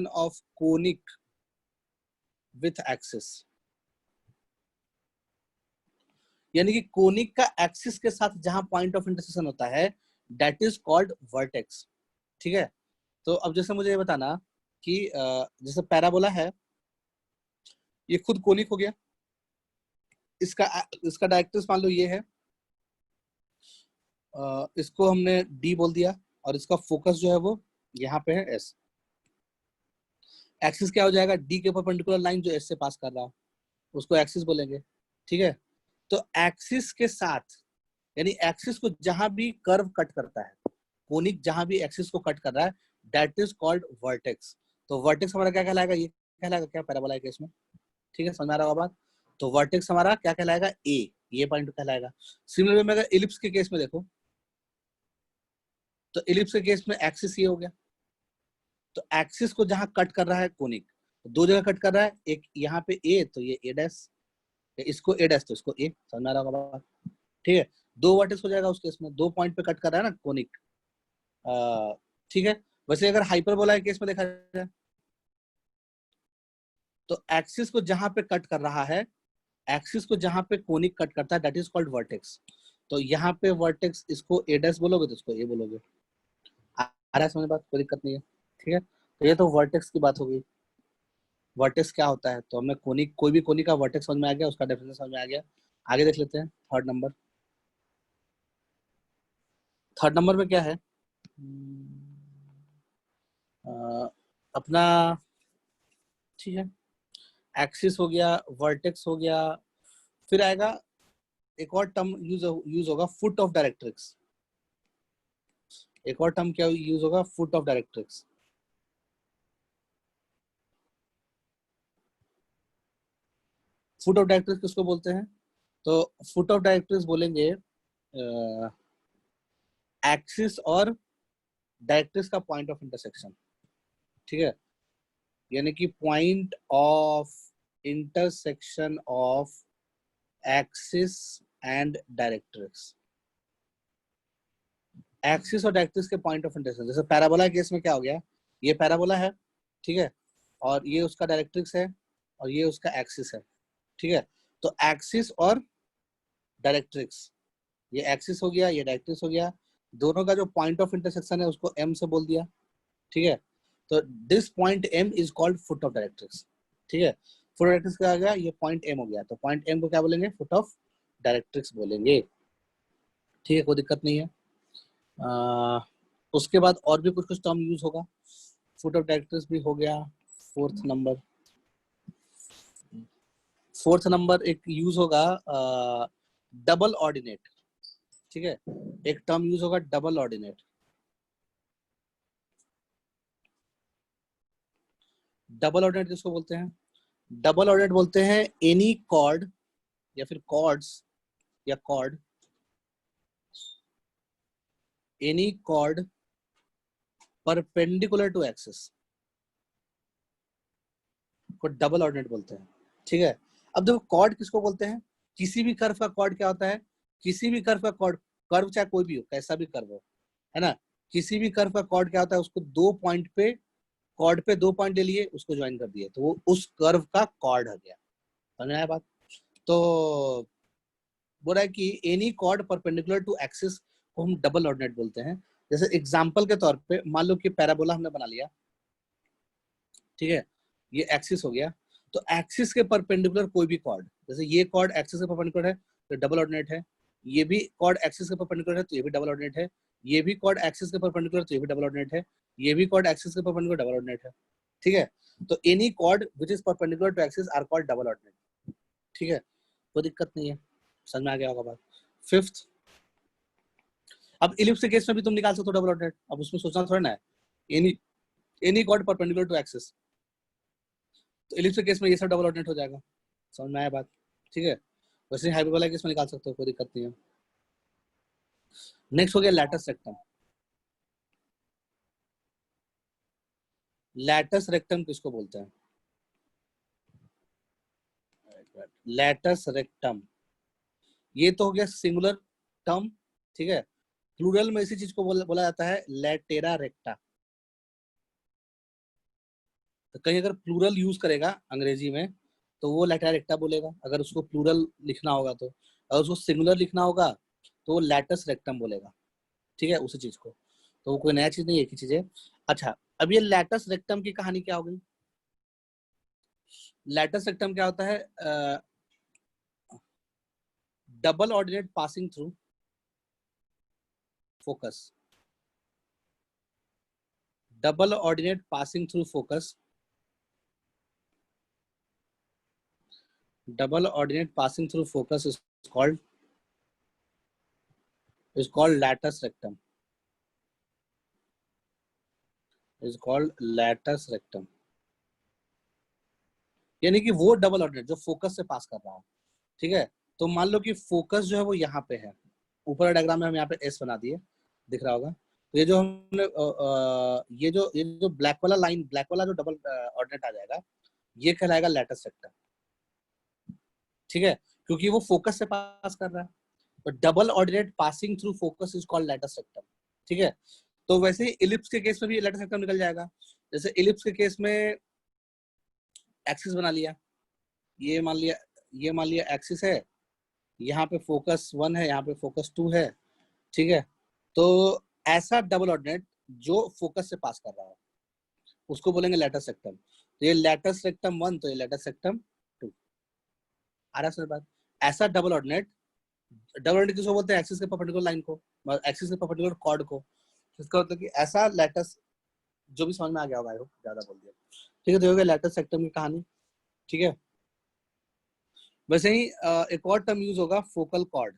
of conic with axis. यानी कि कोनिक का एक्सिस के साथ जहां पॉइंट ऑफ इंटरसेक्शन होता है, दैट इज कॉल्ड वर्टेक्स। ठीक है, तो अब जैसे मुझे ये बताना कि जैसे पैराबोला है, ये खुद कोनिक हो गया, इसका डायरेक्ट्रिक्स मान लो ये है, इसको हमने D बोल दिया और इसका फोकस जो है वो यहाँ पे है S। एक्सिस क्या हो जाएगा, D के परपेंडिकुलर लाइन जो S से पास कर रहा है उसको एक्सिस बोलेंगे। ठीक है, तो एक्सिस के साथ, यानी एक्सिस को जहां भी कर्व कट करता है, कोनिक जहां भी एक्सिस को कट कर रहा है, दैट इज कॉल्ड वर्टेक्स। तो वर्टेक्स हमारा क्या कहलाएगा? ये कहलाएगा क्या? पैराबोला है केस में, ठीक है, समझ आ रहा होगा बात। तो वर्टेक्स हमारा क्या कहलाएगा? ए, ये पॉइंट कहलाएगा। सिमिलरली में अगर इलिप्स के केस में देखो, तो इलिप्स के केस में एक्सिस ये हो गया, तो एक्सिस को जहां कट कर रहा है कोनिक, तो दो जगह कट कर रहा है, एक यहाँ पे ए, तो ये ए डैश, इसको ए डैश, तो इसको ए, समझ आ रहा होगा बात, ठीक है। दो वर्टेक्स हो जाएगा उस केस में, दो पॉइंट पे कट कर रहा है ना कोनिक, ठीक है। वैसे अगर हाइपरबोला के केस में देखा जाए, तो एक्सिस को जहां पे कट कर रहा है, एक्सिस को जहां पे कोनिक कट करता है, दैट इज कॉल्ड वर्टेक्स। तो यहाँ पे वर्टेक्स, इसको ए डैश बोलोगे तो इसको ए बोलोगे। आ रहा है समझ बात? कोई दिक्कत नहीं है, ठीक है। तो ये तो वर्टेक्स की बात हो गई। वर्टेक्स क्या होता है? तो हमें कोनिक, कोई भी कोनिक का वर्टेक्स समझ में आ गया, उसका डेफिनेशन समझ में आ गया। आगे देख लेते हैं थर्ड नंबर। थर्ड नंबर में क्या है? अपना, ठीक है, एक्सिस हो गया, वर्टेक्स हो गया, फिर आएगा एक और टर्म यूज होगा, फुट ऑफ डायरेक्ट्रिक्स। एक और टर्म क्या यूज होगा? Foot of directrix. Foot of directrix किसको बोलते हैं? तो फुट ऑफ डायरेक्ट्रिक्स बोलेंगे एक्सिस और डायरेक्ट्रिक्स का पॉइंट ऑफ इंटरसेक्शन, ठीक है, यानी कि point of intersection of axis and directrix. Axis और डायरेक्ट्रिक्स के पॉइंट ऑफ इंटरसेक्शन, जैसे पैराबोला केस में क्या हो गया? ये पैराबोला है, ठीक है, और ये उसका डायरेक्ट्रिक्स है, और ये उसका एक्सिस है, ठीक है। तो एक्सिस और डायरेक्ट्रिक्स, ये एक्सिस हो गया, ये डायरेक्ट्रिक्स हो गया, दोनों का जो पॉइंट ऑफ इंटरसेक्शन है उसको एम से बोल दिया, ठीक है। तो this point M is called foot of directrix, ठीक है। फुट ऑफ डायरेक्ट्रिक्स क्या आ गया? ये पॉइंट एम हो गया, तो पॉइंट एम को क्या बोलेंगे? फुट ऑफ डायरेक्ट्रिक्स बोलेंगे, ठीक है, कोई दिक्कत नहीं है। उसके बाद और भी कुछ कुछ टर्म यूज होगा, फुट ऑफ डायरेक्ट्रिक्स भी हो गया। फोर्थ नंबर एक यूज होगा डबल ऑर्डिनेट, ठीक है, एक टर्म यूज होगा डबल ऑर्डिनेट। डबल ऑर्डिनेट किसको बोलते हैं? डबल ऑर्डिनेट बोलते हैं एनी कॉर्ड या फिर कॉर्ड्स या chord, any chord perpendicular to axis को डबल ऑर्डिनेट बोलते हैं, ठीक है। अब देखो कॉर्ड किसको बोलते हैं? किसी भी कर्व का कॉर्ड क्या होता है? किसी भी कर्व का कॉर्ड, कर्व चाहे कोई भी हो, कैसा भी कर्व हो, है ना, किसी भी कर्व का कॉर्ड क्या होता है? उसको दो पॉइंट पे, कॉर्ड पे दो पॉइंट ले लिए, उसको ज्वाइन कर दिए, तो वो उस कर्व का कॉर्ड हो गया, समझ आया बात? तो बोल रहा है कि any chord perpendicular to axis को हम डबल ऑर्डिनेट बोलते हैं। जैसे एग्जांपल के तौर पे मान लो कि पैराबोला हमने बना लिया, ठीक है, ये एक्सिस हो गया, तो एक्सिस के परपेंडिकुलर कोई भी कॉर्ड, जैसे ये कॉर्ड एक्सिस के परपेंडिकुलर है तो डबल ऑर्डिनेट है, ये भी कॉर्ड एक्सिस के परपेंडिकुलर है तो ये भी डबल ऑर्डिनेट है, ये भी कॉर्ड एक्सिस के परपेंडिकुलर तो ये भी डबल ऑर्डिनेट है, ये भी कॉर्ड एक्सिस के परपेंडिकुलर डबल ऑर्डिनेट है, ठीक है। तो any chord which is perpendicular to axis are called double ordinate, ठीक है, कोई दिक्कत नहीं है, समझ में आ गया होगा बात। फिफ्थ, अब इलिप्स के केस में भी तुम निकाल सकते हो डबल ऑर्डिनेट, अब उसमें सोचना थोड़ा ना है, any chord perpendicular to axis, तो इलिप्स के केस में ये सब डबल ऑर्डिनेट हो जाएगा, समझ में आया बात, ठीक है। वैसे हाइपरबोला केस में निकाल सकते हो, कोई दिक्कत नहीं है। नेक्स्ट हो गया लैटस रेक्टम। लैटस रेक्टम किसको बोलते हैं? लैटस रेक्टम, ये तो हो गया सिंगुलर टर्म, ठीक है। प्लूरल में इसी चीज को बोला जाता है लैटेरा रेक्टा। तो कहीं अगर प्लूरल यूज करेगा अंग्रेजी में तो वो लैटेरा रेक्टा बोलेगा, अगर उसको प्लूरल लिखना होगा तो, अगर उसको सिंगुलर लिखना होगा तो वो लैटस रेक्टम बोलेगा, ठीक है, उसी चीज को। तो वो कोई नया चीज नहीं है, एक ही चीज है। अच्छा, अब ये लैटस रेक्टम की कहानी क्या हो गई? लैटस रेक्टम क्या होता है? Double ordinate passing through focus, double ordinate passing through focus, double ordinate passing through focus is called latus rectum. Is called latus rectum. यानी कि वो डबल ऑर्डिनेट जो फोकस से पास कर रहा है, ठीक है। तो मान लो कि फोकस जो है वो यहाँ पे है, ऊपर डायग्राम में हम यहाँ पे एस बना दिए, दिख रहा होगा। तो ये जो हमने ये जो ब्लैक वाला लाइन, ब्लैक वाला जो डबल ऑर्डिनेट आ जाएगा, ये कहलाएगा लैटस सेक्टर, ठीक है, क्योंकि वो फोकस से पास कर रहा है। तो double ordinate passing through focus is called latus sector, ठीक है। तो वैसे ही इलिप्स के केस में भी लैटस सेक्टर निकल जाएगा। जैसे इलिप्स के केस में एक्सिस बना लिया, ये मान लिया एक्सिस है, यहाँ पे फोकस 1 है, यहाँ पे फोकस 2 है, ठीक है। तो ऐसा डबल ऑर्डिनेट जो फोकस से पास कर रहा है उसको बोलेंगे लैटस सेक्टम। तो ये लैटस सेक्टम 1, तो ये लैटस सेक्टम 2। आ रहा है बात? ऐसा डबल ऑर्डिनेट किसको बोलते हैं? एक्सिस के परपेंडिकुलर लाइन को, एक्सिस के परपेंडिकुलर कॉर्ड को। इसका मतलब कि ऐसा लैटस, जो भी समझ में आ गया होगा, ज्यादा बोल दिया, ठीक है। देखोगे लैटस सेक्टम की कहानी, ठीक है। वैसे ही एक और टर्म यूज होगा, फोकल कॉर्ड।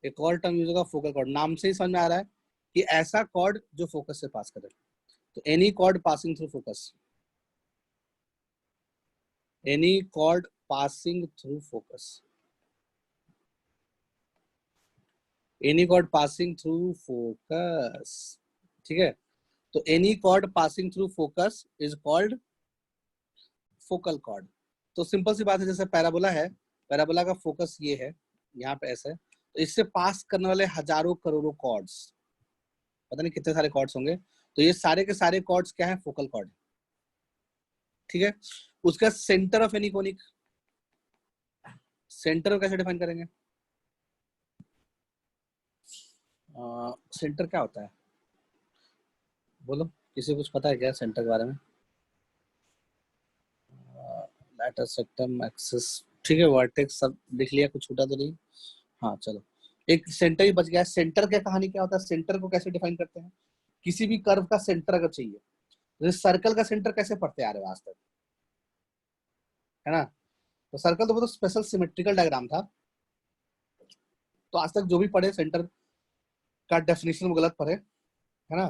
एक और टर्म यूज होगा फोकल कॉर्ड। नाम से ही समझ में आ रहा है कि ऐसा कॉर्ड जो फोकस से पास करे। तो any cord passing through focus, any cord passing through focus, any cord passing through focus, ठीक है। तो any cord passing through focus is called focal cord. तो सिंपल सी बात है, जैसे पैराबोला है, पैराबोला का फोकस ये है, यहाँ पे ऐसे है, तो इससे पास करने वाले हजारों करोड़ों कॉर्ड्स, पता नहीं कितने सारे कॉर्ड्स होंगे, तो ये सारे के सारे कॉर्ड्स क्या है? फोकल कॉर्ड, ठीक है। उसका centre of any conic, centre को कैसे डिफाइन करेंगे? सेंटर क्या होता है? बोलो, किसी को कुछ पता है क्या सेंटर के बारे में? लैटस सेक्टम, एक्सिस, ठीक है, वर्टेक्स सब लिख लिया, कुछ छूटा तो नहीं? हाँ चलो, एक सेंटर ही बच गया। सेंटर की कहानी क्या होता है? सेंटर को कैसे डिफाइन करते हैं? किसी भी कर्व का सेंटर अगर चाहिए, जैसे सर्कल का सेंटर कैसे पढ़ते आ रहे हो आज तक, है ना? तो सर्कल तो बहुत स्पेशल सिमेट्रिकल डायग्राम था, तो आज तक जो भी पढ़े सेंटर का डेफिनेशन वो गलत पढ़े, है ना?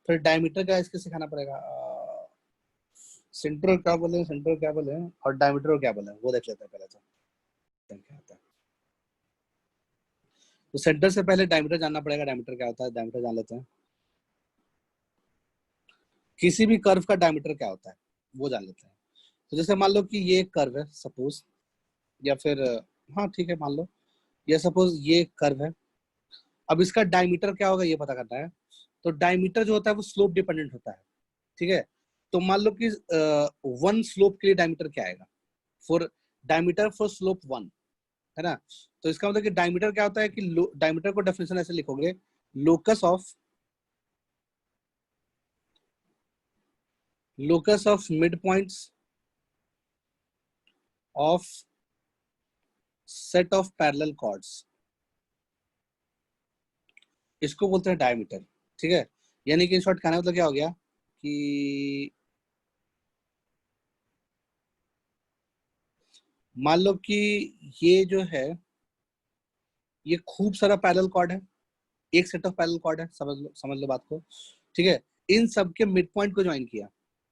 फिर डायमीटर का इसके सिखाना पड़ेगा। सेंटर क्या बोले, सेंटर क्या बोले और डायमीटर क्या बोले, वो देख लेते हैं पहले। क्या होता है? तो सेंटर से पहले डायमीटर जानना पड़ेगा। डायमीटर क्या होता है? डायमीटर जान लेते हैं। किसी भी कर्व का डायमीटर क्या होता है वो जान लेते हैं। तो जैसे मान लो कि ये कर्व है सपोज, या फिर हाँ ठीक है, मान लो ये सपोज ये कर्व है। अब इसका डायमीटर क्या होगा ये पता करना है। तो डायमीटर जो होता है वो स्लोप डिपेंडेंट होता है, ठीक है। तो मान लो कि 1 स्लोप के लिए डायमीटर क्या आएगा? फॉर डायमीटर फॉर स्लोप 1, है ना? तो इसका मतलब कि डायमीटर क्या होता है कि डायमीटर को डेफिनेशन ऐसे लिखोगे, locus of mid points of set of parallel chords, इसको बोलते हैं डायमीटर, ठीक है। यानी कि इन शॉर्ट कहना मतलब क्या हो गया कि मान लो कि ये जो है ये खूब सारा पैरेलल कॉर्ड है, एक सेट ऑफ पैरेलल कॉर्ड है, समझ लो बात को, ठीक है। इन सब के मिड पॉइंट को ज्वाइन किया,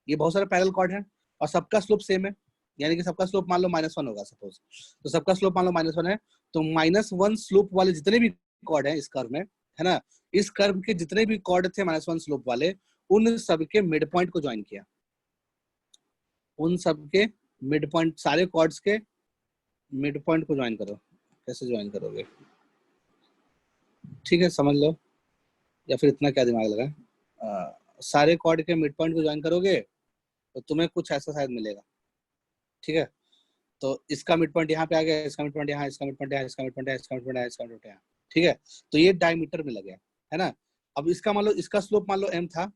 ये बहुत सारे पैरेलल कॉर्ड है और सबका स्लोप सेम है, यानी कि सबका स्लोप मान लो -1 होगा सपोज। तो सबका स्लोप मान लो -1 है, तो -1 स्लोप वाले जितने भी कॉर्ड है इस कर्व में, है ना, इस कर्व के जितने भी कॉर्ड थे -1 स्लोप वाले, उन सब के मिड पॉइंट को ज्वाइन किया। उन सब के मिड पॉइंट, सारे कॉर्ड्स के मिड पॉइंट को ज्वाइन करो। कैसे ज्वाइन करोगे? ठीक है, समझ लो, या फिर इतना क्या दिमाग लगा, सारे कॉर्ड के मिड पॉइंट को ज्वाइन करोगे तो तुम्हें कुछ ऐसा शायद मिलेगा, ठीक है। तो इसका मिड पॉइंट यहाँ पे आ गया, इसका मिड पॉइंट यहाँ, इसका मिड पॉइंट यहाँ, इसका मिड पॉइंट यहाँ, इसका मिड पॉइंट यहाँ, इसका मिड पॉइंट यहाँ, ठीक है। तो ये डायमीटर में लगे, है ना। अब इसका मान लो, इसका स्लोप मान लो m था,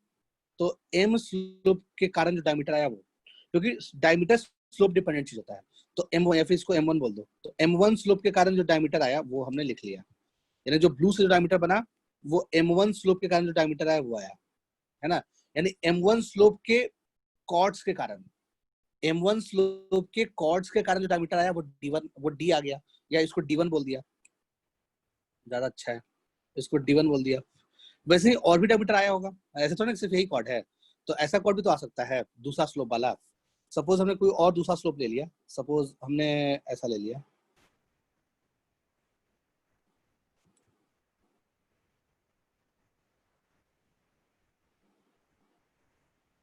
तो m स्लोप के कारण जो डायमीटर आया वो, क्योंकि डायमीटर स्लोप डिपेंडेंट चीज होता है, तो m1 या फिर इसको m1 बोल दो, तो m1 स्लोप के कारण जो डायमीटर आया वो हमने लिख लिया, यानी जो ब्लू से जो डायमीटर बना वो m1 स्लोप के कारण जो डायमीटर आया वो आया, है ना। यानी m1 स्लोप के कॉर्ड्स के कारण, M1 स्लोप के कॉर्ड्स के कारण जो डायमीटर आया वो D1 वो D आ गया, या इसको D1 बोल दिया, ज्यादा अच्छा है, इसको D1 बोल दिया। वैसे ही और भी डायमीटर आया होगा, ऐसे तो नहीं सिर्फ यही कॉर्ड है, तो ऐसा कॉर्ड भी तो आ सकता है दूसरा स्लोप वाला। सपोज हमने कोई और दूसरा स्लोप ले लिया, सपोज हमने ऐसा ले लिया,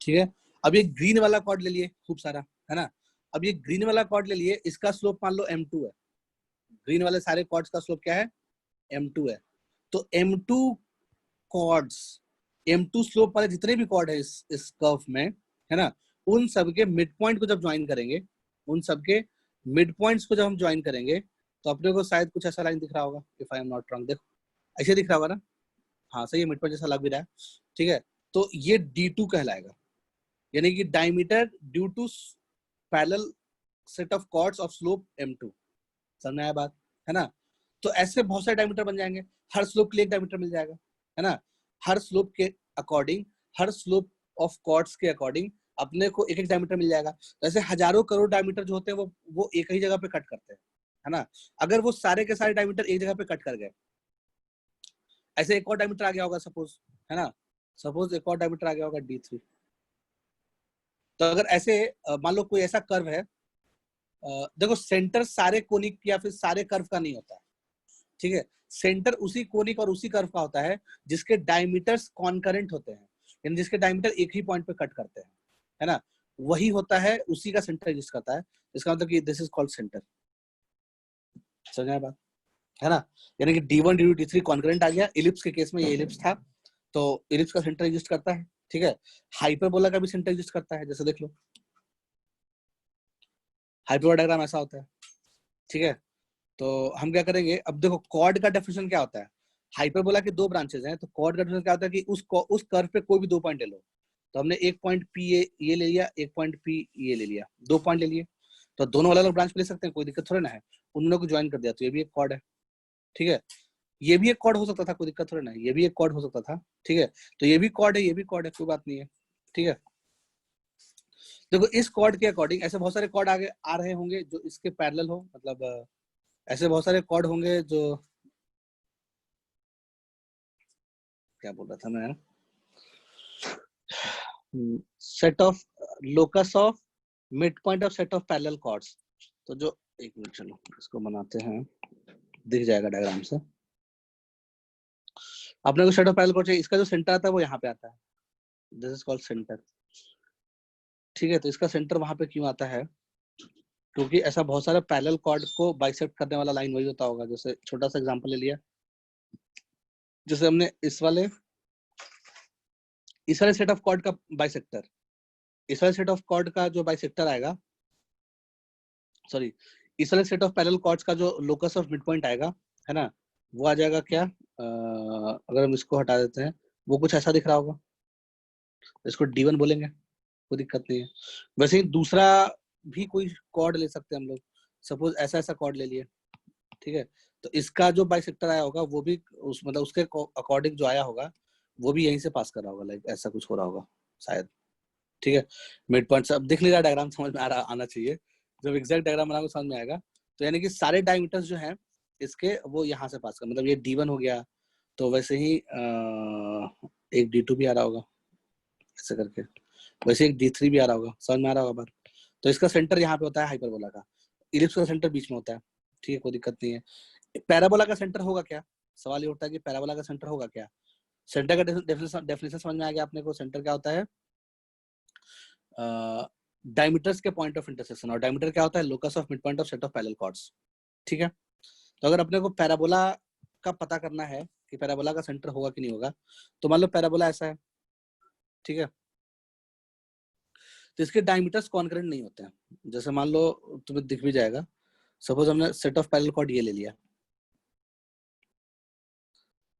ठीक है। अब ये ग्रीन वाला कॉर्ड ले लिए खूब सारा, है ना। अब ये ग्रीन वाला कॉर्ड ले लिए, इसका स्लोप मान लो M2 है, ग्रीन वाले सारे कॉर्ड्स का स्लोप क्या है, M2 है। तो M2 कॉर्ड्स, M2 स्लोप वाले जितने भी कॉर्ड है इस कर्व में, है ना, उन सब के मिड पॉइंट को जब ज्वाइन करेंगे, उन सब के मिड पॉइंट्स को जब हम ज्वाइन करेंगे, तो अपने को शायद कुछ ऐसा लाइन दिख रहा होगा, if I am not wrong. देखो ऐसे दिख रहा होगा ना, हाँ सही है, मिड पॉइंट जैसा लग भी रहा है, ठीक है। तो ये D2 कहलाएगा, यानी कि diameter due to parallel set of chords of slope M2। समझ में आया बात, है ना। तो ऐसे बहुत सारे डायमीटर बन जाएंगे, हर स्लोप के लिए एक डायमीटर मिल जाएगा, है ना। हर स्लोप के अकॉर्डिंग, हर स्लोप ऑफ कॉर्ड्स के अकॉर्डिंग अपने को एक एक डायमीटर मिल जाएगा। जैसे हजारों करोड़ डायमीटर जो होते हैं वो एक ही जगह पे कट करते हैं, है ना। अगर वो सारे के सारे डायमीटर एक जगह पे कट कर गए, ऐसे एक और डायमीटर आ गया होगा सपोज, है ना, सपोज एक और डायमीटर आ गया होगा D3। तो अगर ऐसे मान लो कोई ऐसा कर्व है, देखो सेंटर सारे कोनिक या फिर सारे कर्व का नहीं होता है, ठीक है। सेंटर उसी कोनिक और उसी कर्व का होता है जिसके डायमीटर्स कॉन्करेंट होते हैं, यानी जिसके डायमीटर एक ही पॉइंट पे कट करते हैं, है ना, वही होता है, उसी का सेंटर एग्जिस्ट करता है। इसका मतलब कि दिस इज कॉल्ड सेंटर। समझ आया बात, है ना। यानी कि D1 D2 D3 कॉन्करेंट आ गया। इलिप्स के केस में ये इलिप्स था, तो इलिप्स का सेंटर एग्जिस्ट करता है, ठीक है। हाइपरबोला का भी सेंटर एग्जिस्ट करता है, जैसे देख लो हाइपरबोला डायग्राम ऐसा होता है, ठीक है। तो हम क्या करेंगे, अब देखो कॉर्ड का डेफिनेशन क्या होता है, हाइपरबोला के दो ब्रांचेस हैं, तो कॉर्ड का डेफिनेशन क्या होता है कि उस कर्व पे कोई भी दो पॉइंट ले लो। तो हमने एक पॉइंट P ये ले लिया, एक पॉइंट P ये ले लिया, दो पॉइंट ले लिए, तो दोनों अलग अलग ब्रांच पे ले सकते हैं, कोई दिक्कत थोड़ी ना है। उन दोनों को ज्वाइन कर दिया तो ये भी एक कॉर्ड है, ठीक है। ये भी एक कॉर्ड हो सकता था, कोई दिक्कत थोड़ी ना है, ये भी एक कॉर्ड हो सकता था, ठीक है। तो ये भी कॉर्ड है, ये भी कॉर्ड है, कोई बात नहीं है, ठीक है। देखो इस कॉर्ड के अकॉर्डिंग ऐसे बहुत सारे कॉर्ड आगे आ रहे होंगे जो इसके पैरेलल हो, मतलब ऐसे बहुत सारे कॉर्ड होंगे जो, क्या बोल रहा था मैं, set of locus of mid point of set of parallel chords. तो जो, एक मिनट चलो इसको बनाते हैं, दिख जाएगा डायग्राम से। अपने को सेट ऑफ पैरेलल कॉर्ड चाहिए, इसका जो सेंटर आता है वो यहाँ पे आता है, दिस इज कॉल्ड सेंटर, ठीक है। तो इसका सेंटर वहां पे क्यों आता है, क्योंकि ऐसा बहुत सारे पैरेलल कॉर्ड को बाइसेक्ट करने वाला लाइन वही होता होगा। जैसे छोटा सा एग्जांपल ले लिया, जैसे हमने इस वाले सेट ऑफ कॉर्ड का बाइसेक्टर, इस वाले सेट ऑफ कॉर्ड का जो बाइसेक्टर आएगा, सॉरी इस वाले सेट ऑफ पैरेलल कॉर्ड्स का जो लोकस ऑफ मिड पॉइंट आएगा, है ना, वो आ जाएगा क्या, अगर हम इसको हटा देते हैं, वो कुछ ऐसा दिख रहा होगा, इसको D1 बोलेंगे, कोई दिक्कत नहीं है। वैसे ही दूसरा भी कोई कॉर्ड ले सकते हैं हम लोग, सपोज ऐसा ऐसा कॉर्ड ले लिए, ठीक है। तो इसका जो बाइसेक्टर आया होगा वो भी उस मतलब उसके अकॉर्डिंग जो आया होगा वो भी यहीं से पास कर रहा होगा, लाइक ऐसा कुछ हो रहा होगा शायद, ठीक है। मिड पॉइंट अब देख लीजिए, डायग्राम समझ में आना चाहिए, जब एग्जैक्ट डायग्राम बनाओगे समझ में आएगा। तो यानी कि सारे डायमीटर्स जो हैं इसके वो यहाँ से पास कर, मतलब ये D1 हो गया, तो वैसे ही एक D2 भी आ रहा होगा ऐसे करके, वैसे एक D3 भी आ रहा होगा, समझ में आ रहा होगा बात। तो इसका सेंटर यहाँ पे होता है हाइपरबोला का, इलिप्स का सेंटर बीच में होता है, ठीक है, कोई दिक्कत नहीं है। पैराबोला का सेंटर होगा क्या, सवाल ये उठता है कि पैराबोला का सेंटर होगा क्या। सेंटर का डेफिनेशन समझ में आ गया अपने को, सेंटर क्या होता है, डायमीटर्स के पॉइंट ऑफ इंटरसेक्शन, और डायमीटर क्या होता है, locus of mid point of set of parallel chords, ठीक है। तो अगर अपने को पैराबोला का पता करना है कि पैराबोला का सेंटर होगा कि नहीं होगा, तो मान लो पैराबोला ऐसा है, ठीक है, तो इसके डायमीटर्स कॉन्करेंट नहीं होते हैं। जैसे मान लो तुम्हें दिख भी जाएगा, सपोज हमने सेट ऑफ पैरेलल कॉर्ड ये ले लिया,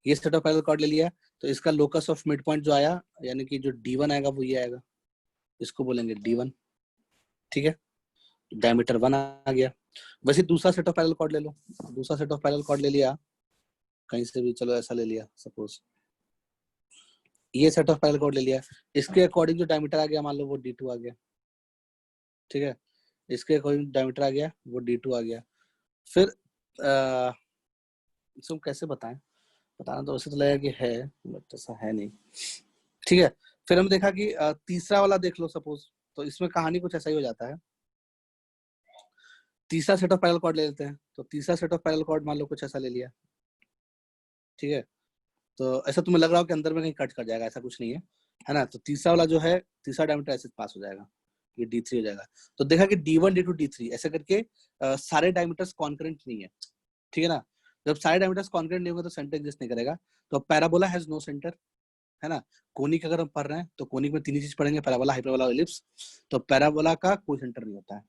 ये सेट ऑफ पैरेलल कॉर्ड ले लिया, तो इसका लोकस ऑफ मिड पॉइंट जो आया, यानी कि जो D1 आएगा वो ये आएगा, इसको बोलेंगे D1, ठीक है। डायमीटर 1 आ गया। वैसे दूसरा सेट ऑफ पैरेलल कॉर्ड ले लो, दूसरा सेट ऑफ पैरेलल कॉर्ड ले लिया कहीं से भी, चलो ऐसा ले लिया सपोज, ये सेट ऑफ पैरेलल कॉर्ड ले लिया, इसके अकॉर्डिंग जो डायमीटर आ गया मान लो वो D2 आ गया, ठीक है, इसके अकॉर्डिंग डायमीटर आ गया वो D2 आ गया। फिर इसको कैसे बताएं, बताना तो वैसे तो लगेगा कि है बट ऐसा है नहीं, ठीक है। फिर हम देखा कि तीसरा वाला देख लो सपोज, तो इसमें कहानी कुछ ऐसा ही हो जाता है। तीसरा सेट ऑफ पैरेलल कॉर्ड ले लेते हैं, तो तीसरा सेट ऑफ पैरेलल कॉर्ड मान लो कुछ ऐसा ले लिया, ठीक है। तो ऐसा तुम्हें लग रहा हो कि अंदर में कहीं कट कर जाएगा, ऐसा कुछ नहीं है ना। तो तीसरा वाला जो है, तीसरा डायमीटर ऐसे पास हो जाएगा, ये D3 हो जाएगा। तो देखा कि D1 D2 D3 ऐसे करके सारे डायमीटर्स कॉन्करेंट नहीं है, ठीक है ना। जब सारे डायमीटर्स कॉन्करेंट नहीं होंगे तो सेंटर एग्जिस्ट नहीं करेगा। तो पैराबोला हैज नो सेंटर, है ना। कोनिक अगर हम पढ़ रहे हैं तो कोनिक में तीन ही चीज पढ़ेंगे, पैराबोला, हाइपरबोला और एलिप्स। तो पैराबोला का कोई सेंटर नहीं होता है,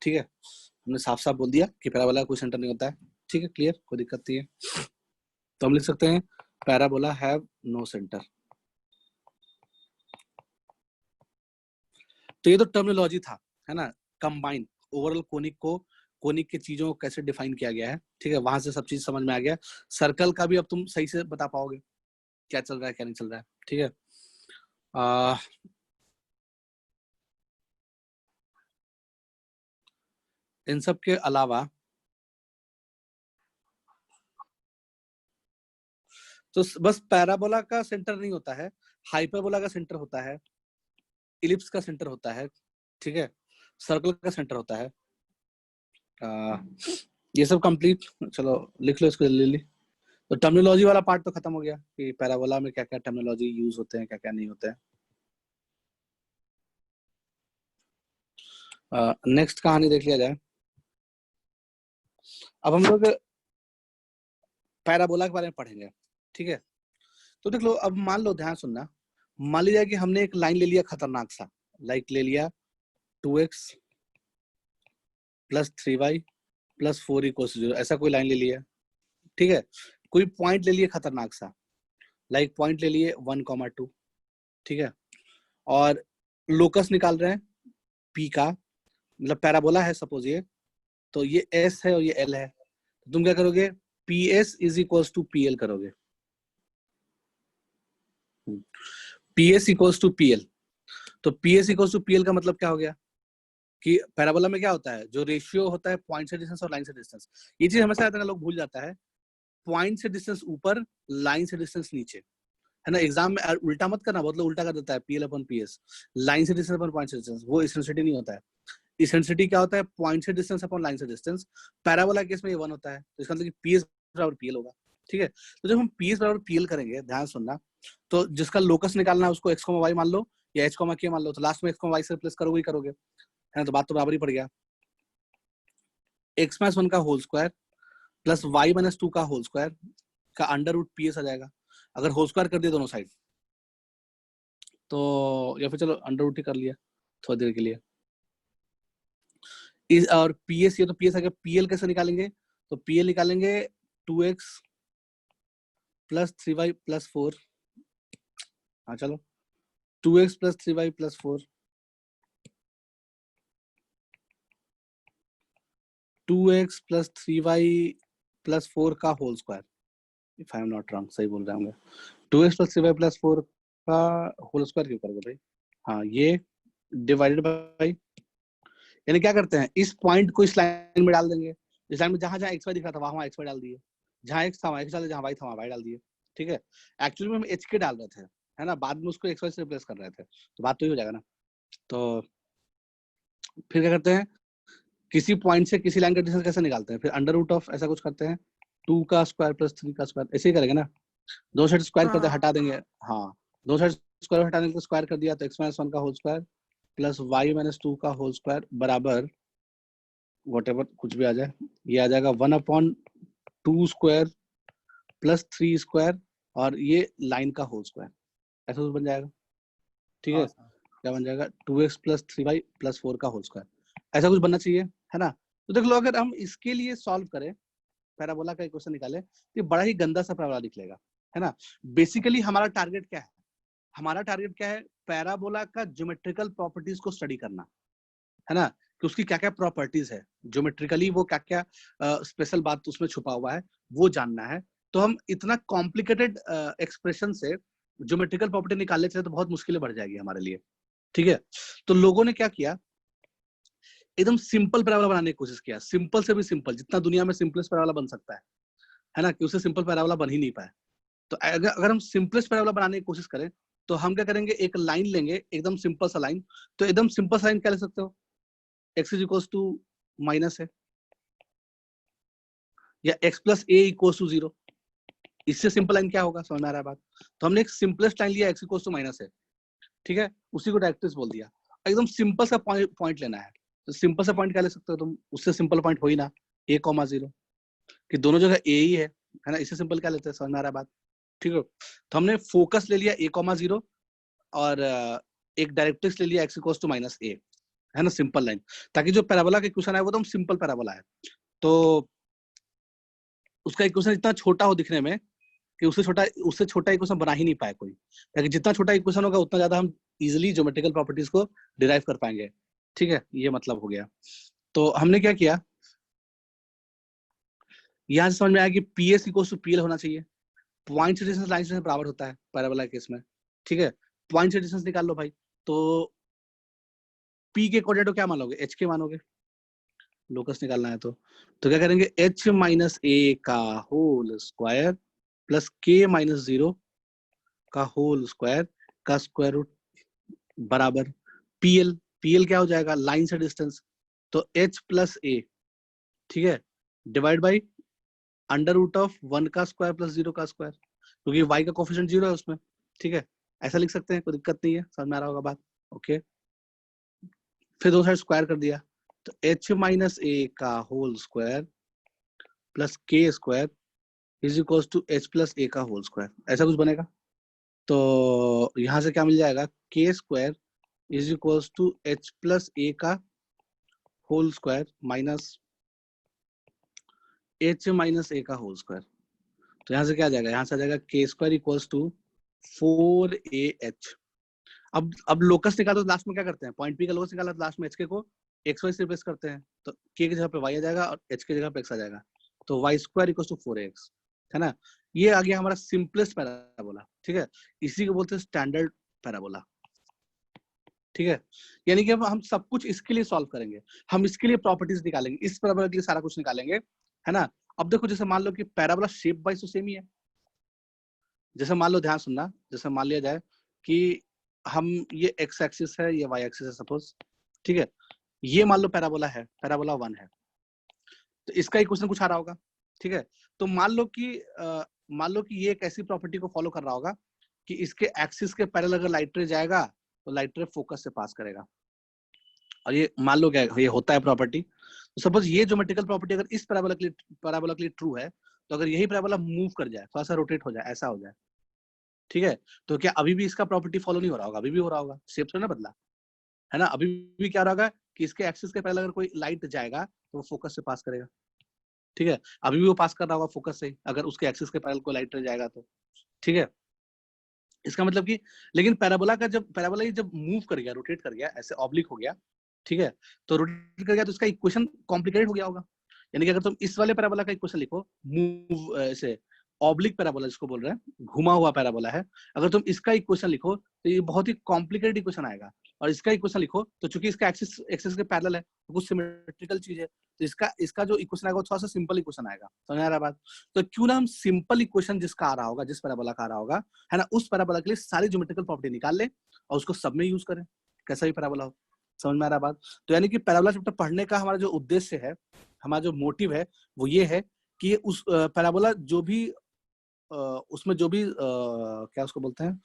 ठीक है। हमने साफ साफ बोल दिया कि पैराबोला का कोई सेंटर नहीं होता है, ठीक है, क्लियर, कोई दिक्कत नहीं है। तो हम लिख सकते हैं पैराबोला हैव नो सेंटर। तो ये तो टर्मिनोलॉजी था, है ना, कंबाइन ओवरऑल कोनिक के चीजों को कैसे डिफाइन किया गया है, ठीक है। वहां से सब चीज समझ में आ गया। सर्कल का भी अब तुम सही से बता पाओगे क्या चल रहा है क्या नहीं चल रहा है, ठीक है। इन सब के अलावा तो बस पैराबोला का सेंटर नहीं होता है, हाइपरबोला का सेंटर होता है, इलिप्स का सेंटर होता है, ठीक है, सर्कल का सेंटर होता है। ये सब कंप्लीट, चलो लिख लो इसको जल्दी। तो टर्मिनोलॉजी वाला पार्ट तो खत्म हो गया कि पैराबोला में क्या क्या टर्मिनोलॉजी यूज होते हैं, क्या क्या नहीं होते हैं। नेक्स्ट कहानी देख लिया जाए। अब हम लोग पैराबोला के बारे में पढ़ेंगे, ठीक है। तो देख लो, अब मान लो, ध्यान सुनना, मान लीजिए कि हमने एक लाइन ले लिया खतरनाक सा, लाइक ले लिया 2x + 3y + 4 = 0, ऐसा कोई लाइन ले लिया, ठीक है। कोई पॉइंट ले लिए खतरनाक सा, लाइक पॉइंट ले लिए 1,2, ठीक है। और लोकस निकाल रहे हैं P का, मतलब पैराबोला है सपोज ये, तो ये S है और ये L है। तो तुम क्या करोगे, PS = PL करोगे, PS = PL। तो PS = PL का मतलब क्या हो गया कि पैराबोला में क्या होता है, जो रेशियो होता है पॉइंट से डिस्टेंस और लाइन से डिस्टेंस, ये चीज हमेशा आता है, लोग भूल जाता है। पॉइंट से डिस्टेंस ऊपर, लाइन से डिस्टेंस नीचे, है ना। एग्जाम में उल्टा मत करना, बहुत लोग उल्टा कर देता है, PL/PS, लाइन से डिस्टेंस अपॉन पॉइंट से डिस्टेंस, वो इसेंसिटी नहीं होता है। इसेंसिटी क्या होता है, पॉइंट से डिस्टेंस अपॉन लाइन से डिस्टेंस। पैराबोला केस में ये 1 होता है, तो इसका मतलब कि PS = PL होगा, ठीक है। तो जब हम PS = PL करेंगे, ध्यान सुनना, तो जिसका लोकस निकालना है उसको x, y मान लो या h, k मान लो, तो लास्ट में x, y से रिप्लेस करोगे ही करोगे, है ना। तो बात तो बराबर ही पड़ गया। x - 1 का होल स्क्वायर प्लस y - 2 का होल स्क्वायर का √PS आ जाएगा। अगर होल स्क्वायर कर दिया दोनों साइड तो, या फिर चलो अंडर रूट ही कर लिया थोड़ी देर के लिए। और PS, ये तो PS आ गया। PL कैसे निकालेंगे, तो PL निकालेंगे 2x + 3y + 4, हाँ चलो 2x + 3y + 4, 2x + 3y + 4 का whole square, if I am not wrong, सही बोल रहे होंगे। 2x + 3y + 4 का होल स्क्वायर क्यों करोगे भाई, हाँ, ये डिवाइडेड बाय, यानी क्या करते हैं, इस पॉइंट को इस लाइन में डाल देंगे, इस लाइन में जहां जहां XY दिख रहा था वहां XY डाल दिए, जहां x था वहां x डाल दिए, जहां y था वहां y डाल दिए, ठीक है। एक्चुअली में हम HK डाल रहे थे, है ना, बाद में उसको XY से रिप्लेस कर रहे थे, तो बात तो ही हो जाएगा ना। तो फिर क्या करते हैं, किसी पॉइंट से किसी लाइन का डिस्टेंस कैसे निकालते हैं, फिर √, ऐसा कुछ करते हैं, 2 का स्क्वायर + 3 का स्क्वायर, ऐसे ही करेंगे ना। दो साइड स्क्वायर करते हटा देंगे, हाँ, दो साइड स्क्वायर हटाने को स्क्वायर कर दिया, तो x - 1 का होल स्क्वायर प्लस y - 2 का होल स्क्वायर बराबर व्हाटएवर कुछ भी आ जाए, ये आ जाएगा 1/2 स्क्वायर प्लस 3 स्क्वायर और ये लाइन का होल स्क्वायर, ऐसा कुछ बन जाएगा, ठीक है। क्या बन जाएगा, 2x + 3y + 4 का होल स्क्वायर, ऐसा कुछ बनना चाहिए, है ना। तो देख लो, अगर हम इसके लिए सॉल्व करें, पैराबोला का इक्वेशन निकाले, तो बड़ा ही गंदा सा पैराबोला निकलेगा, है ना। बेसिकली हमारा टारगेट क्या है, हमारा टारगेट क्या है, पैराबोला का ज्योमेट्रिकल प्रॉपर्टीज को स्टडी करना, है ना, कि उसकी क्या क्या प्रॉपर्टीज है, ज्योमेट्रिकली वो क्या क्या स्पेशल बात उसमें छुपा हुआ है, वो जानना है। तो हम इतना कॉम्प्लिकेटेड एक्सप्रेशन से ज्योमेट्रिकल प्रॉपर्टी निकालने चले तो बहुत मुश्किलें बढ़ जाएगी हमारे लिए, ठीक है। तो लोगों ने क्या किया, एकदम सिंपल पैराबोला बनाने की कोशिश किया, सिंपल से भी सिंपल, जितना दुनिया में सिंपलेस्ट पैराबोला बन सकता है ना, कि उससे सिंपल पैराबोला बन ही नहीं पाया। तो अगर हम सिंपलेस्ट पैराबोला बनाने की कोशिश करें तो हम क्या करेंगे, एक लाइन लेंगे, एकदम सिंपल सा लाइन। तो एकदम सिंपल सा लाइन क्या ले सकते हो, x is equal to minus है, या x plus a equal to 0। इससे सिंपल लाइन क्या होगा, समझ में आ रहा है बात? तो हमने एक सिंपलेस्ट लाइन लिया, x इक्वल टू माइनस है, ठीक है, उसी को डायरेक्ट्रिक्स बोल दिया। एकदम सिंपल सा पॉइंट लेना है, तो सिंपल सा पॉइंट क्या ले सकते हो तुम, उससे सिंपल पॉइंट हो ही ना, a,0, कि दोनों जगह a ही है ना, इससे सिंपल क्या लेते हैं, समझ में आ रहा है बात? ठीक है, तो हमने फोकस ले लिया a,0 और एक डायरेक्ट्रिक्स ले लिया x equal to minus a, है ना, सिंपल लाइन, ताकि जो पैराबोला का इक्वेशन है वो एकदम सिंपल पैराबोला है। तो उसका इक्वेशन इतना छोटा हो दिखने में कि उससे छोटा इक्वेशन बना ही नहीं पाया कोई, ताकि जितना छोटा इक्वेशन होगा उतना ज्यादा हम इजिली ज्योमेट्रिकल प्रॉपर्टीज को डिराइव कर पाएंगे, ठीक है, ये मतलब हो गया। तो हमने क्या किया, यहां से समझ में आया कि PS इक्वल टू PL होना चाहिए, पॉइंट से डिस्टेंस लाइन से बराबर होता है पैराबोला केस में, ठीक है। पॉइंट से डिस्टेंस निकाल लो भाई, तो P के कोऑर्डिनेट को क्या मानोगे, H के मानोगे, लोकस निकालना है तो क्या करेंगे, H माइनस ए का whole square plus K minus 0 का होल स्क्वायर का स्क्वायर रूट बराबर PL क्या हो जाएगा, लाइन से डिस्टेंस, तो H प्लस ए, ठीक है, divide by under root of 1 का स्क्वायर प्लस 0 का स्क्वायर, क्योंकि y का कोफिशिएंट 0 है उसमें, ठीक है, ऐसा लिख सकते हैं, कोई दिक्कत नहीं है, समझ में आ रहा होगा बात, ओके। फिर दो साइड स्क्वायर कर दिया, तो H माइनस ए का whole square plus K square is equal to H plus A का होल स्क्वायर, ऐसा कुछ बनेगा। तो यहां से क्या मिल जाएगा, K square is equal to H plus A का whole square minus H minus ए का होल स्क्वायर। तो यहाँ से क्या आ जाएगा, यहाँ से आ जाएगा K square equals to 4AH। अब लोकस निकालो तो लास्ट में क्या करते हैं, पॉइंट P का लोकस निकाला तो लास्ट में HK को XY से रिप्लेस करते हैं, तो K की जगह पे Y आ जाएगा और H की जगह पे X आ जाएगा, तो Y square equals to 4AX, है ना। ये आ गया हमारा सिंपलेस्ट पैराबोला, ठीक है, इसी को बोलते हैं स्टैंडर्ड पैराबोला, ठीक है। यानी कि हम सब कुछ इसके लिए सॉल्व करेंगे, हम इसके लिए प्रॉपर्टीज निकालेंगे, इस पैराबोला के लिए सारा कुछ निकालेंगे, है ना। अब देखो, जैसे मान लो कि पैराबोला शेप वाइज तो सेम ही है, जैसे मान लो, ध्यान सुनना, जैसे मान लिया जाए कि हम ये x एक्सिस है, ये y एक्सिस है सपोज, ठीक है, ये मान लो पैराबोला है, पैराबोला 1 है, तो इसका इक्वेशन कुछ आ रहा होगा, ठीक है। तो मान लो कि ये एक ऐसी प्रॉपर्टी को फॉलो कर रहा होगा कि इसके एक्सिस के पैरेलल अगर लाइट रे जाएगा तो लाइट रे फोकस से पास करेगा, और ये मान लो क्या ये होता है प्रॉपर्टी। तो सपोज ये ज्योमेट्रिकल प्रॉपर्टी अगर इस पैराबोला के लिए ट्रू है, तो अगर यही पैराबोला मूव कर जाए, थोड़ा सा रोटेट हो जाए, ऐसा हो जाए, ठीक है, तो क्या अभी भी इसका प्रॉपर्टी फॉलो नहीं हो रहा होगा, अभी भी हो रहा होगा, शेप तो ना बदला, है ना, अभी भी क्या रहा होगा कि इसके एक्सिस के पैरेलल अगर कोई लाइट जाएगा तो वो फोकस से पास करेगा, ठीक है, अभी भी वो पास कर रहा होगा फोकस से, अगर उसके एक्सिस के पैरेलल कोई लाइट जाएगा तो, ठीक है। इसका मतलब कि, लेकिन पैराबोला जब मूव कर गया, रोटेट कर गया, ऐसे ऑब्लिक हो गया, ठीक है, तो रोटेट कर गया तो इसका इक्वेशन कॉम्प्लिकेटेड हो गया होगा। यानी कि अगर तुम इस वाले पैराबोला का इक्वेशन लिखो, मूव ऐसे ऑब्लिक पैराबोला जिसको बोल रहे हैं, घुमा हुआ पैराबोला है, अगर तुम इसका इक्वेशन लिखो तो ये बहुत ही कॉम्प्लिकेटेड इक्वेशन आएगा, और इसका इक्वेशन लिखो तो चूंकि इसका एक्सिस के पैरेलल है, तो कुछ सिमेट्रिकल चीज है, तो इसका जो इक्वेशन आएगा वो थोड़ा सा सिंपल इक्वेशन आएगा, समझ आ रहा है बात? तो क्यों ना हम सिंपल इक्वेशन जिसका आ रहा होगा, जिस पैराबोला का आ रहा होगा, है ना, उस पैराबोला के लिए सारी ज्योमेट्रिकल प्रॉपर्टी निकाल ले और उसको सब में यूज करें, कैसा भी पैराबोला हो, समझ में आ रहा है बात? तो यानी कि पैराबोला चैप्टर पढ़ने का हमारा जो उद्देश्य है, हमारा जो मोटिव है, वो ये है कि उस पैराबोला जो भी उसमें जो भी क्या उसको बोलते हैं,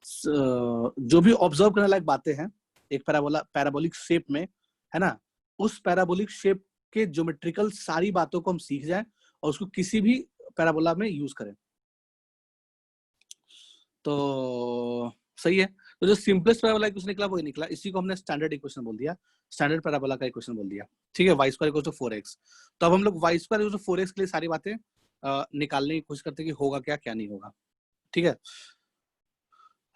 जो भी ऑब्जर्व करने लायक बातें हैं एक पैराबोलिक शेप में, है ना, उस पैराबोलिक शेप के ज्योमेट्रिकल सारी बातों को हम सीख जाएं और उसको किसी भी पैराबोला में यूज करें, तो सही है। तो जो सिंपलेस्ट पैराबोला इक्वेशन निकला वो निकला, इसी को हमने स्टैंडर्ड इक्वेशन बोल दिया, स्टैंडर्ड पैराबोला का इक्वेशन बोल दिया, ठीक है, y square equal to 4x। तो अब हम लोग y square equal to 4x के लिए सारी बातें निकालने की कोशिश करते हैं कि होगा क्या नहीं होगा, ठीक है।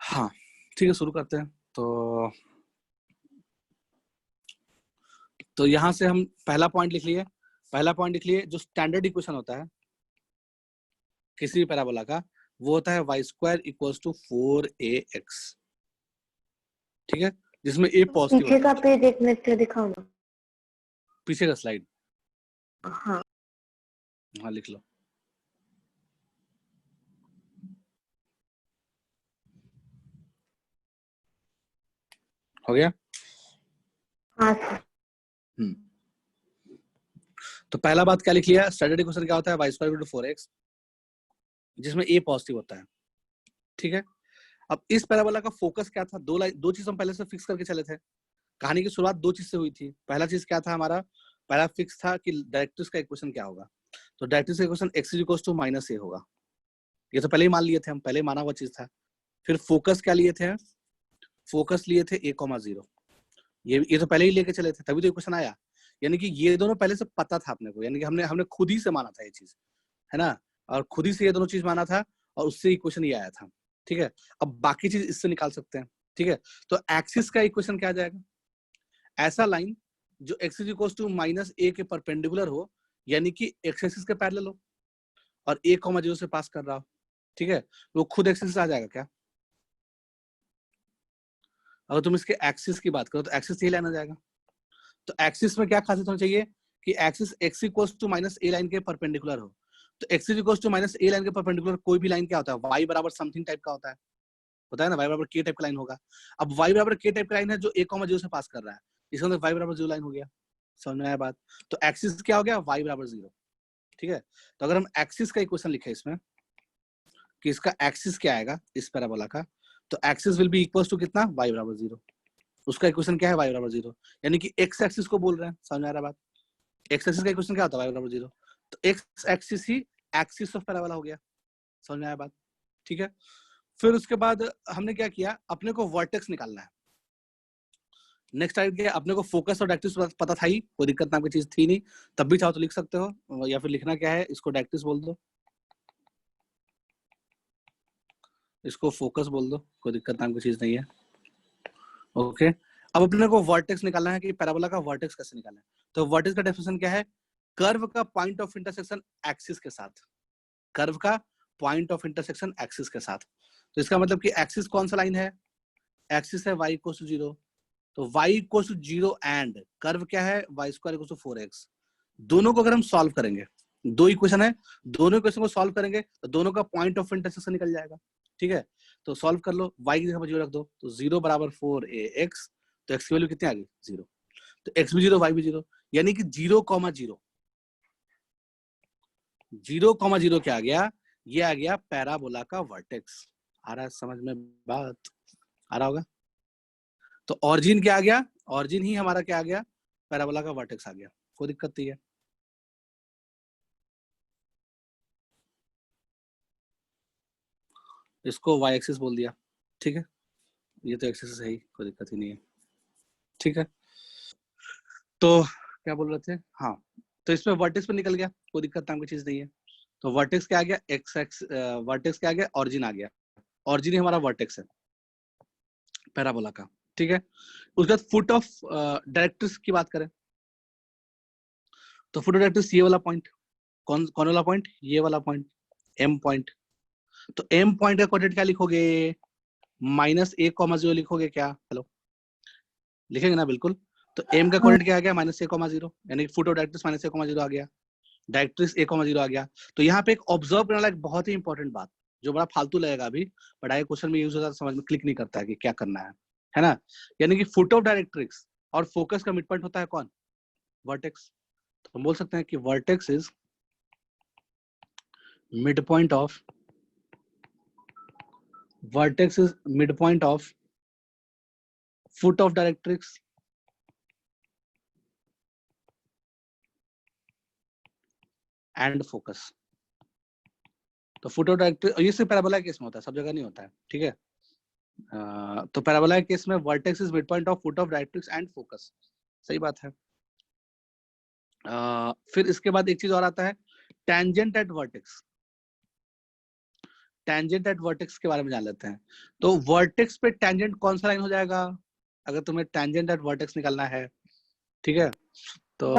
हाँ ठीक है, शुरू करते हैं। तो यहां से हम पहला पॉइंट लिख लिए, जो स्टैंडर्ड इक्वेशन होता है किसी भी पैराबोला का, वो होता है y square equals to 4ax, ठीक है, जिसमें a पॉजिटिव पीछे होता का है। पेज एक मिनट से दिखाओ ना। पीछे का स्लाइड, हाँ हाँ लिख लो। हो गया? हाँ सर। तो पहला बात क्या लिख लिया, स्टैंडर्ड इक्वेशन क्या होता है, y square equal to 4x, जिसमें a पॉजिटिव होता है, ठीक है। अब इस पैराबोला का फोकस क्या था, दो चीज हम पहले से फिक्स करके चले थे। कहानी की शुरुआत दो चीज से हुई थी। पहला चीज क्या था हमारा, पहला फिक्स था कि डायरेक्ट्रिक्स का इक्वेशन क्या होगा, तो डायरेक्ट्रिक्स का equation x is equal to minus a होगा। ये तो पहले ही मान लिए थे हम, पहले माना हुआ चीज था। फिर फोकस क्या लिए थे, फोकस लिए थे a,0, ये तो पहले ही लेके चले थे, तभी तो इक्वेशन आया। यानी कि ये दोनों पहले से पता था अपने को, यानी कि हमने खुद ही से माना था ये चीज, है ना, और खुद ही से ये दोनों चीज माना था और उससे इक्वेशन ये आया था, ठीक है। अब बाकी चीज इससे निकाल सकते हैं, ठीक है। तो एक्सिस का इक्वेशन क्या आ जाएगा, ऐसा लाइन जो x is equal to minus a के परपेंडिकुलर हो, यानी कि एक्स एक्सिस के पैरेलल हो और a,0 से पास कर रहा हो, ठीक है। वो खुद एक्सिस आ जाएगा क्या, अगर तुम इसके एक्सिस की बात करो तो एक्सिस ये लाइन आ जाएगा। तो एक्सिस में क्या खासियत होनी चाहिए कि axis x equals to minus a line के परपेंडिकुलर हो। तो x equals to minus a line के परपेंडिकुलर कोई भी लाइन क्या होता है, y बराबर समथिंग टाइप का होता है ना, y बराबर k टाइप का लाइन होगा। अब y बराबर k टाइप का लाइन है जो a,0 से पास कर रहा है, इसका मतलब y बराबर 0 लाइन हो गया। समझ में आया बात? तो एक्सिस क्या हो गया, y बराबर 0, ठीक है। तो अगर हम एक्सिस का इक्वेशन लिखे इसमें कि इसका एक्सिस क्या आएगा इस पैराबोला का, तो axis will be equals to कितना, y बराबर 0। उसका इक्वेशन क्या है, y बराबर 0, यानी कि x एक्सिस को बोल रहे हैं। समझ में आ रहा बात? x एक्सिस का इक्वेशन क्या होता है, y बराबर 0। तो x axis he axis of parabola हो गया। समझ में आया बात? ठीक है। फिर उसके बाद हमने क्या किया, अपने को वर्टेक्स निकालना है। नेक्स्ट टाइम क्या, अपने को फोकस और डायरेक्ट्रिक्स पता था ही, कोई दिक्कत नाम की चीज थी नहीं, तब भी चाहो तो लिख सकते हो, या फिर लिखना क्या है, इसको डायरेक्ट्रिक्स बोल दो, इसको फोकस बोल दो, कोई दिक्कत नाम की चीज नहीं है। ओके, अब अपने को वर्टेक्स निकालना है कि पैराबोला का वर्टेक्स कैसे निकालना है। तो वर्टेक्स का डेफिनेशन क्या है, कर्व का पॉइंट ऑफ इंटरसेक्शन एक्सिस के साथ, कर्व का पॉइंट ऑफ इंटरसेक्शन एक्सिस के साथ। तो इसका मतलब कि एक्सिस कौन सा लाइन है, एक्सिस है y इक्वल टू 0, तो y equal to 0 and curve क्या है, y square equal to 4x। दोनों को अगर हम सॉल्व करेंगे, दो इक्वेशन है, दोनों इक्वेशन को सॉल्व करेंगे तो दोनों का पॉइंट ऑफ इंटरसेक्शन निकल जाएगा, ठीक है। तो सॉल्व कर लो, y की जगह पर 0 रख दो, तो 0 बराबर 4ax, तो x की वैल्यू कितनी आ गई, 0। तो x भी 0 y भी 0, यानी कि 0,0 0,0 क्या आ गया, ये आ गया पैराबोला का वर्टेक्स। आ रहा है समझ में बात, आ रहा होगा? तो ऑरिजिन क्या आ गया, ऑरिजिन ही हमारा क्या आ गया, पैराबोला का वर्टेक्स आ गया, कोई दिक्कत नहीं है। इसको y एक्सिस बोल दिया, ठीक है, ये तो एक्सिस है ही, कोई दिक्कत ही नहीं है, ठीक है। तो क्या बोल रहे थे, हाँ, तो इसमें वर्टेक्स पे निकल गया, कोई दिक्कत नाम की चीज नहीं है। तो वर्टेक्स क्या आ गया, एक्स एक्स, वर्टेक्स क्या आ गया, ऑरिजिन आ गया, ऑरिजिन ही हमारा वर्टेक्स है पैराबोला का, ठीक है। उसके बाद फुट ऑफ डायरेक्ट्रिक्स की बात करें, तो फुट ऑफ डायरेक्ट्रिक्स ये वाला पॉइंट, कौन कौन वाला पॉइंट, ये वाला पॉइंट, एम पॉइंट। तो एम पॉइंट का कोऑर्डिनेट क्या लिखोगे, -a,0 लिखोगे क्या, हेलो लिखेंगे ना, बिल्कुल। तो एम का कोऑर्डिनेट क्या आ गया, -a,0, यानी फुट ऑफ डायरेक्ट्रिक्स -a,0 आ गया, डायरेक्ट्रिक्स a,0 आ गया। तो यहाँ पे एक ऑब्जर्व करने वाला एक बहुत ही इंपॉर्टेंट बात, जो बड़ा फालतू लगेगा अभी, बट आगे क्वेश्चन में यूज होता है, समझ में क्लिक नहीं करता है कि क्या करना है ना। यानी कि फुट ऑफ डायरेक्ट्रिक्स और फोकस का मिड पॉइंट होता है कौन, वर्टेक्स। तो हम बोल सकते हैं कि vertex is mid point of, vertex is mid point of foot of directrix and focus. तो फुट ऑफ डायरेक्ट्रिक्स ये सिर्फ पैराबोला केस में होता है, सब जगह नहीं होता है, ठीक है। तो पैराबोला केस में vertex is mid point of foot of directrix and focus, सही बात है। फिर इसके बाद एक चीज और आता है, tangent at vertex. Tangent at vertex के बारे में जान लेते हैं। तो वर्टेक्स पे टेंजेंट कौन सा लाइन हो जाएगा, अगर तुम्हें टेंजेंट एट वर्टेक्स निकालना है, ठीक है, तो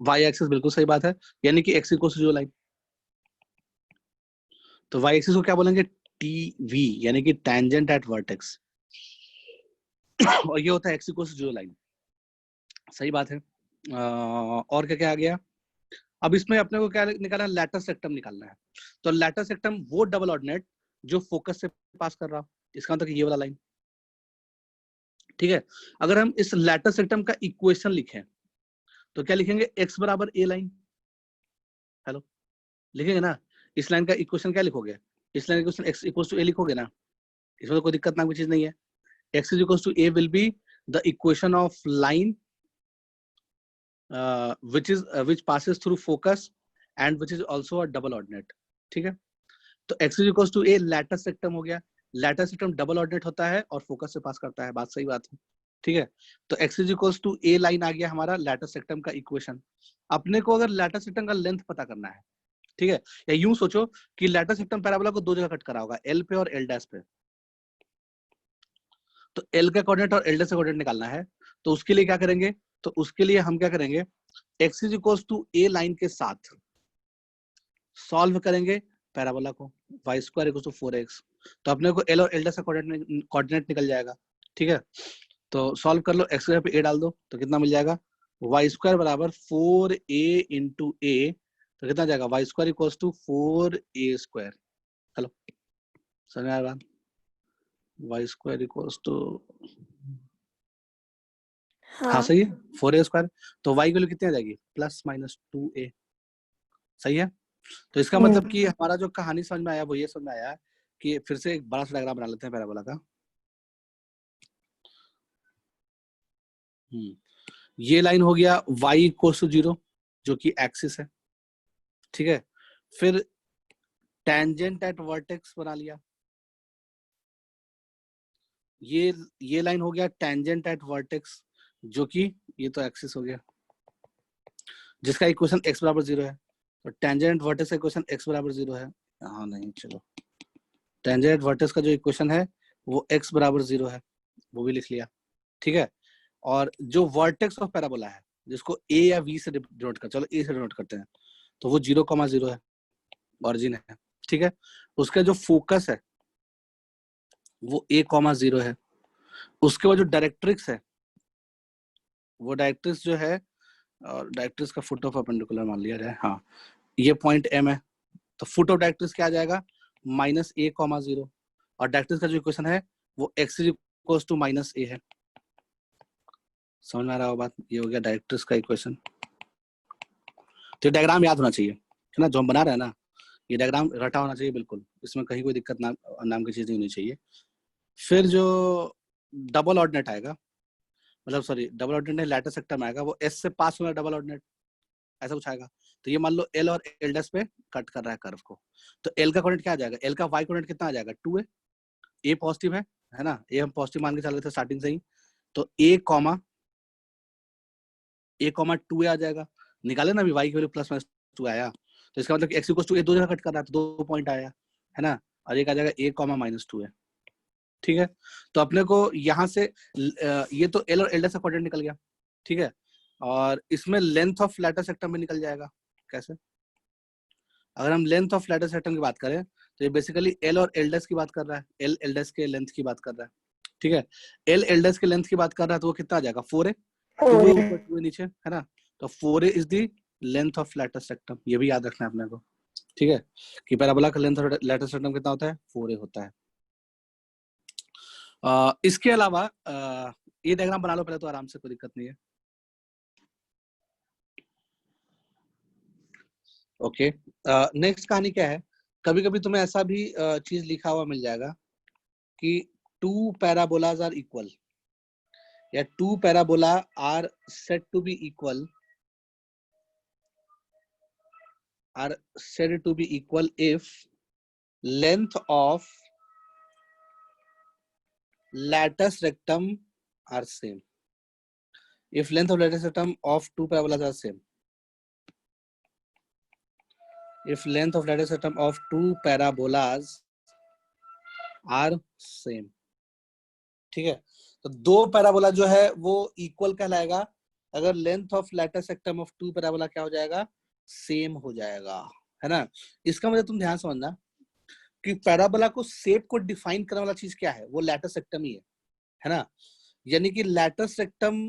y एक्सिस, बिल्कुल सही बात है, यानी कि x इक्वल टू 0 लाइन। तो y एक्सिस को क्या बोलेंगे, tv, यानी कि टेंजेंट एट वर्टेक्स। और ये होता है x इक्वल टू 0 लाइन। सही बात है। और क्या क्या आ गया, अब इसमें अपने को क्या निकालना है, लैटर सेक्टम निकालना है। तो लैटर सेक्टम वो डबल ऑर्डिनेट जो फोकस से पास कर रहा, इसका मतलब ये वाला लाइन। ठीक है, अगर हम इस लैटर सेक्टम का इक्वेशन लिखें तो क्या लिखेंगे, x बराबर a लाइन। हेलो, लिखेंगे ना, इस लाइन का इक्वेशन क्या लिखोगे, इस लाइन का equation x equals to a लिखोगे ना, इसमें तो कोई दिक्कत नाम की चीज नहीं है। x is equals to a will be the equation of line which passes through focus and which is also a double ordinate। ठीक है, तो x is equals to a latus rectum हो गया। लैटर सेक्टम डबल ऑर्डिनेट होता है और focus से पास करता है, बात सही बात है। ठीक है, तो x is equals to a line आ गया हमारा लैटर सेक्टम का इक्वेशन। अपने को अगर लैटर सेक्टम का लेंथ पता करना है, ठीक है, या यूं सोचो कि लैटर सेक्टम पैराबोला को दो जगह कट करा होगा, l पे और l डैश पे। तो l का कोऑर्डिनेट और l डैश का कोऑर्डिनेट निकालना है, तो उसके लिए क्या करेंगे, तो उसके लिए हम क्या करेंगे, x is equals to a line के साथ सॉल्व करेंगे पैराबोला को, y square equals to 4x। तो अपने को l और l डैश का कोऑर्डिनेट निकल जाएगा। ठीक है, तो सॉल्व कर लो, x पे a डाल दो तो कितना मिल जाएगा, y स्क्वायर बराबर 4a इंटू a, तो कितना जाएगा, y square equals to 4a square. चलो समझ में आया बात, y स्क्वायर इक्वल्स टू, हाँ सही है, 4a स्क्वायर। तो y की वैल्यू कितनी आ जाएगी, प्लस माइनस 2a। सही है, तो इसका मतलब कि हमारा जो कहानी समझ में आया वो ये समझ में आया कि फिर से एक बड़ा सा डायग्राम बना लेते हैं पैराबोला का। ये लाइन हो गया y इक्वल टू 0 जो कि एक्सिस है। ठीक है, फिर टेंजेंट एट वर्टेक्स बना लिया, ये लाइन हो गया टेंजेंट एट वर्टेक्स जो कि ये तो एक्सिस हो गया, जिसका इक्वेशन x बराबर 0 है। तो टेंजेंट वर्टेक्स का इक्वेशन x बराबर 0 है। हाँ नहीं, चलो टेंजेंट वर्टेक्स का जो इक्वेशन है वो x बराबर 0 है, वो भी लिख लिया। ठीक है, और जो वर्टेक्स ऑफ पैराबोला है जिसको a या v से डिनोट कर, चलो a से डिनोट करते हैं, तो वो 0,0 है, ऑरिजिन है। ठीक है, उसका जो फोकस है वो a,0 है। उसके बाद जो डायरेक्ट्रिक्स है, वो डायरेक्ट्रिक्स जो है, और डायरेक्ट्रिक्स का फुट ऑफ परपेंडिकुलर मान लिया जाए, हाँ ये पॉइंट m है, तो फुट ऑफ डायरेक्ट्रिक्स क्या आ जाएगा, -a,0। और डायरेक्ट्रिक्स का जो इक्वेशन है वो x is equals to -a है। समझ में आ रहा हो बात, ये हो गया डायरेक्ट्रिक्स का इक्वेशन। तो डायग्राम याद होना चाहिए, है ना, जो हम बना रहे हैं ना, ये डायग्राम रटा होना चाहिए बिल्कुल, इसमें कहीं कोई दिक्कत नाम की चीज नहीं होनी चाहिए। फिर जो डबल ऑर्डिनेट आएगा, मतलब सॉरी डबल ऑर्डिनेट नहीं, लैटर सेक्टम आएगा, वो s से पास होना डबल ऑर्डिनेट, ऐसा कुछ आएगा। तो ये मान लो l और l डैश पे कट कर रहा है कर्व को, तो l का कोऑर्डिनेट क्या आ जाएगा, l का y कोऑर्डिनेट कितना आ जाएगा, 2a। a पॉजिटिव है ना, a हम पॉजिटिव मान के चल रहे थे स्टार्टिंग से ही, तो a, 2a आ जाएगा। निकाले ना अभी y की वैल्यू प्लस माइनस 2 आया, तो इसका मतलब x इक्वल टू a दो जगह कट कर रहा है, तो 2 पॉइंट आया है ना, और एक आ जाएगा a, -2 है। ठीक है, तो अपने को यहाँ से ये तो l और l डैश का कोऑर्डिनेट निकल गया। ठीक है, और इसमें लेंथ ऑफ लैटर सेक्टम भी निकल जाएगा। कैसे, अगर हम लेंथ ऑफ लैटर सेक्टम की बात करें तो ये बेसिकली l और l डैश की बात कर रहा है, l l डैश के लेंथ की बात कर रहा है। ठीक है, l l डैश के लेंथ की बात कर रहा है, तो वो कितना आ जाएगा, 4a, 2a ऊपर 2a नीचे, है ना, तो 4a is the length of latus rectum. ये भी याद रखना है अपने को। ठीक है, कि पैराबोला का लेंथ ऑफ लैटर सेक्टम कितना होता है, 4a होता है। इसके अलावा ये डायग्राम बना लो पहले तो आराम से, कोई दिक्कत नहीं है। ओके, नेक्स्ट कहानी क्या है, कभी कभी तुम्हें ऐसा भी चीज लिखा हुआ मिल जाएगा कि 2 पैराबोलाज आर इक्वल, या 2 parabola are said to be equal, are said to be equal if length of latus rectum are same. If length of latus rectum of 2 parabolas are same. If length of latus rectum of 2 parabolas are same. ठीक है, तो 2 parabola जो है वो equal कहलाएगा अगर length of latus rectum of 2 parabola क्या हो जाएगा, सेम हो जाएगा, है ना। इसका मतलब तुम ध्यान समझना, कि पैराबोला को शेप को डिफाइन करने वाला चीज क्या है, वो लैटस रेक्टम ही है ना। यानी कि लैटस रेक्टम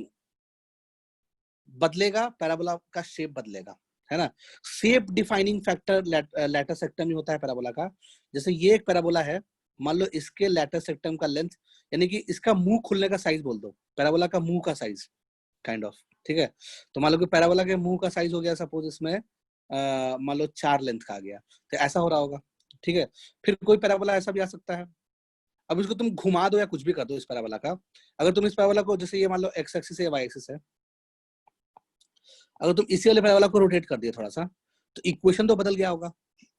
बदलेगा, पैराबोला का शेप बदलेगा, है ना। Shape defining factor latus rectum ही होता है पैराबोला का। जैसे ये एक पैराबोला है, मान लो इसके लैटस रेक्टम का लेंथ, यानी कि इसका मुंह खुलने का साइज बोल दो, पैराबोला का मुंह का साइज काइंड ऑफ, ठीक है। तो मान लो कि पैराबोला के मुंह का साइज हो गया सपोज इसमें मान लो 4 लेंथ का आ गया, तो ऐसा हो रहा होगा, ठीक है। फिर कोई पैराबोला ऐसा भी आ सकता है। अब इसको तुम घुमा दो या कुछ भी कर दो इस पैराबोला का, अगर तुम इस पैराबोला को, जैसे ये मान लो एक्स एक्सिस है, वाई एक्सिस है, अगर तुम इसी वाले पैराबोला को रोटेट कर दिया थोड़ा सा, तो इक्वेशन तो बदल गया होगा,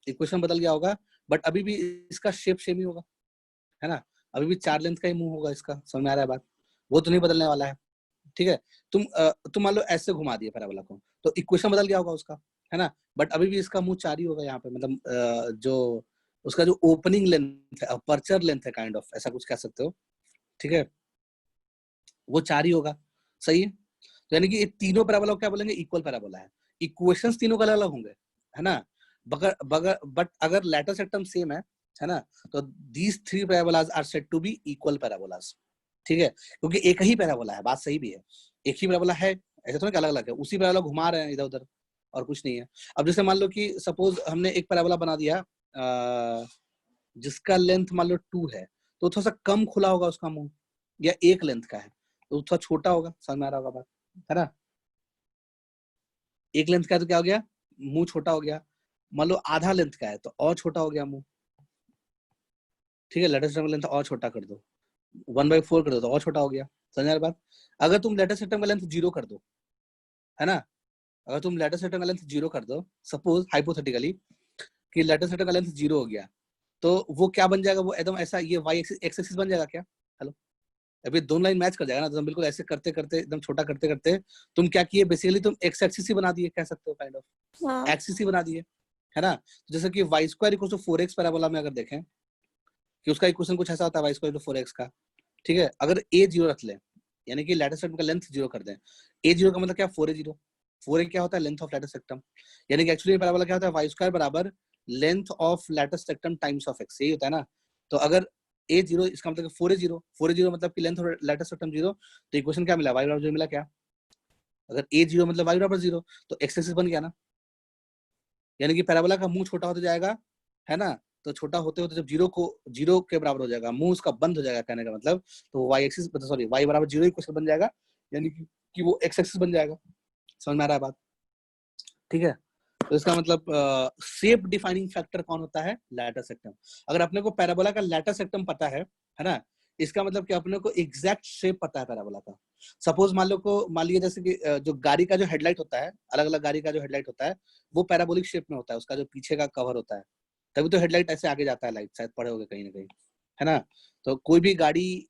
इक्वेशन बदल गया होगा, बट अभी भी इसका शेप सेम ही होगा, है ना। अभी भी 4 लेंथ का ही मुंह होगा इसका, समझ में आ रहा है बात, वो तो नहीं बदलने वाला है, ठीक है। तुम मान लो ऐसे घुमा दिए पैराबोला को, तो इक्वेशन बदल गया होगा उसका, है ना, बट अभी भी इसका मुंह 4 ही होगा यहाँ पे, मतलब जो उसका जो ओपनिंग लेंथ है, अपर्चर लेंथ है काइंड ऑफ, ऐसा कुछ कह सकते हो, ठीक है, वो 4 ही होगा, सही है। तो यानी कि ये तीनों पैराबोला को क्या बोलेंगे, इक्वल पैराबोला है। इक्वेशंस तीनों का अलग अलग होंगे, है ना, बट अगर लैटस रेक्टम सेम है ना, तो these 3 parabolas are said to be equal parabolas, ठीक है, क्योंकि एक ही पैराबोला है, बात सही भी है, एक ही पैराबोला है, ऐसा तो नहीं अलग अलग है, उसी पैराबोला घुमा रहे हैं इधर उधर और कुछ नहीं है। अब जैसे मान लो कि सपोज हमने एक पैराबोला बना दिया जिसका लेंथ मान लो 2 है, तो थोड़ा सा कम खुला होगा उसका मुंह, या 1 लेंथ का है तो थोड़ा छोटा होगा, समझ में आ रहा होगा बात, है ना। 1 लेंथ का है तो क्या हो गया, मुंह छोटा हो गया। मान लो आधा लेंथ का है तो और छोटा हो गया मुंह, ठीक है, लेटेस्ट रेक्टम का लेंथ और छोटा कर दो, 1/4 कर दो तो और छोटा हो गया, समझ आ बात। अगर तुम लेटेस्ट रेक्टम का लेंथ 0 कर दो, है ना, अगर तुम लेटेस्ट रेक्टम का लेंथ 0 कर दो, सपोज हाइपोथेटिकली कि लेटेस्ट रेक्टम का लेंथ 0 हो गया, तो वो क्या बन जाएगा, वो एकदम ऐसा ये वाई एक्सिस एक्स एक्सिस बन जाएगा क्या, हेलो, अभी दोनों लाइन मैच कर जाएगा ना, तो तुम बिल्कुल ऐसे करते करते एकदम छोटा करते करते तुम क्या किए, बेसिकली तुम एक्स एक्सिस ही बना दिए, कह सकते हो काइंड ऑफ एक्सिस ही बना दिए, है ना। जैसे कि y square equal to 4x parabola में अगर देखें कि उसका इक्वेशन कुछ ऐसा होता है y स्क्वायर टू 4x का, ठीक है। अगर a 0 रख लें, यानी कि लैटिस रेक्टम का लेंथ 0 कर दें, a 0 का मतलब क्या, 4a 0, 4a क्या होता है, लेंथ ऑफ लैटिस रेक्टम, यानी कि एक्चुअली पैराबोला क्या होता है, y स्क्वायर बराबर length of lattice rectum times of x, यही होता है ना। तो अगर a 0 इसका मतलब 4a 0, 4a 0 मतलब कि लेंथ ऑफ लैटिस रेक्टम 0, तो इक्वेशन क्या मिला, y बराबर 0 मिला क्या, अगर a 0 मतलब y बराबर 0, तो x एक्सिस बन गया ना, यानी कि पैराबोला का मुंह छोटा होता जाएगा, है ना, तो छोटा होते होते जब 0 के बराबर हो जाएगा, मुंह उसका बंद हो जाएगा, कहने का मतलब, तो y एक्सिस सॉरी y बराबर 0 इक्वेशन बन जाएगा, यानी कि वो x एक्सिस बन जाएगा, समझ में आ रहा है बात, ठीक है। तो इसका मतलब शेप डिफाइनिंग फैक्टर कौन होता है, लैटिस रेक्टम। अगर अपने को पैराबोला का लैटिस रेक्टम पता है ना, इसका मतलब कि अपने को एग्जैक्ट शेप पता है पैराबोला का। सपोज मान लिया जैसे कि जो गाड़ी का जो हेडलाइट होता है, अलग अलग गाड़ी का जो हेडलाइट होता है वो पैराबोलिक शेप में होता है, उसका जो पीछे का कवर होता है, तभी तो हेडलाइट ऐसे आगे जाता है, लाइट शायद पढ़े होगे कहीं ना कहीं, है ना। तो कोई भी गाड़ी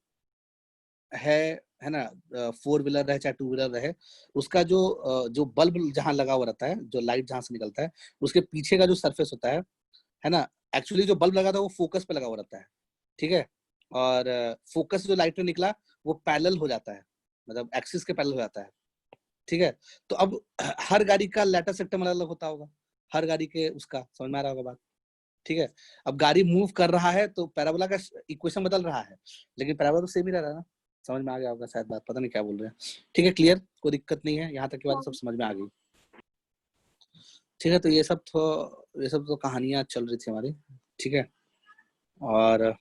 है ना, 4 व्हीलर रहे चाहे 2 व्हीलर रहे, उसका जो बल्ब जहाँ लगा हुआ रहता है, जो लाइट जहाँ से निकलता है, उसके पीछे का जो सरफेस होता है ना, एक्चुअली जो बल्ब लगा था वो फोकस पे लगा हुआ रहता है, ठीक है, और फोकस जो लाइट में निकला वो पैरेलल हो जाता है, मतलब एक्सिस के पैरेलल हो जाता है, ठीक है। तो अब हर गाड़ी का लैटिस रेक्टम अलग अलग होता होगा, हर गाड़ी के उसका, समझ में आ रहा होगा बात, ठीक है। अब गाड़ी मूव कर रहा है तो पैराबोला का इक्वेशन बदल रहा है, लेकिन पैराबोला तो सेम ही रह रहा है ना, समझ में आ गया होगा शायद बात, पता नहीं क्या बोल रहे हैं, ठीक है, क्लियर, कोई दिक्कत नहीं है, यहाँ तक की बात सब समझ में आ गई, ठीक है। तो ये सब तो कहानियां चल रही थी हमारी, ठीक है, और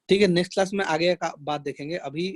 ठीक है, नेक्स्ट क्लास में आगे का बात देखेंगे। अभी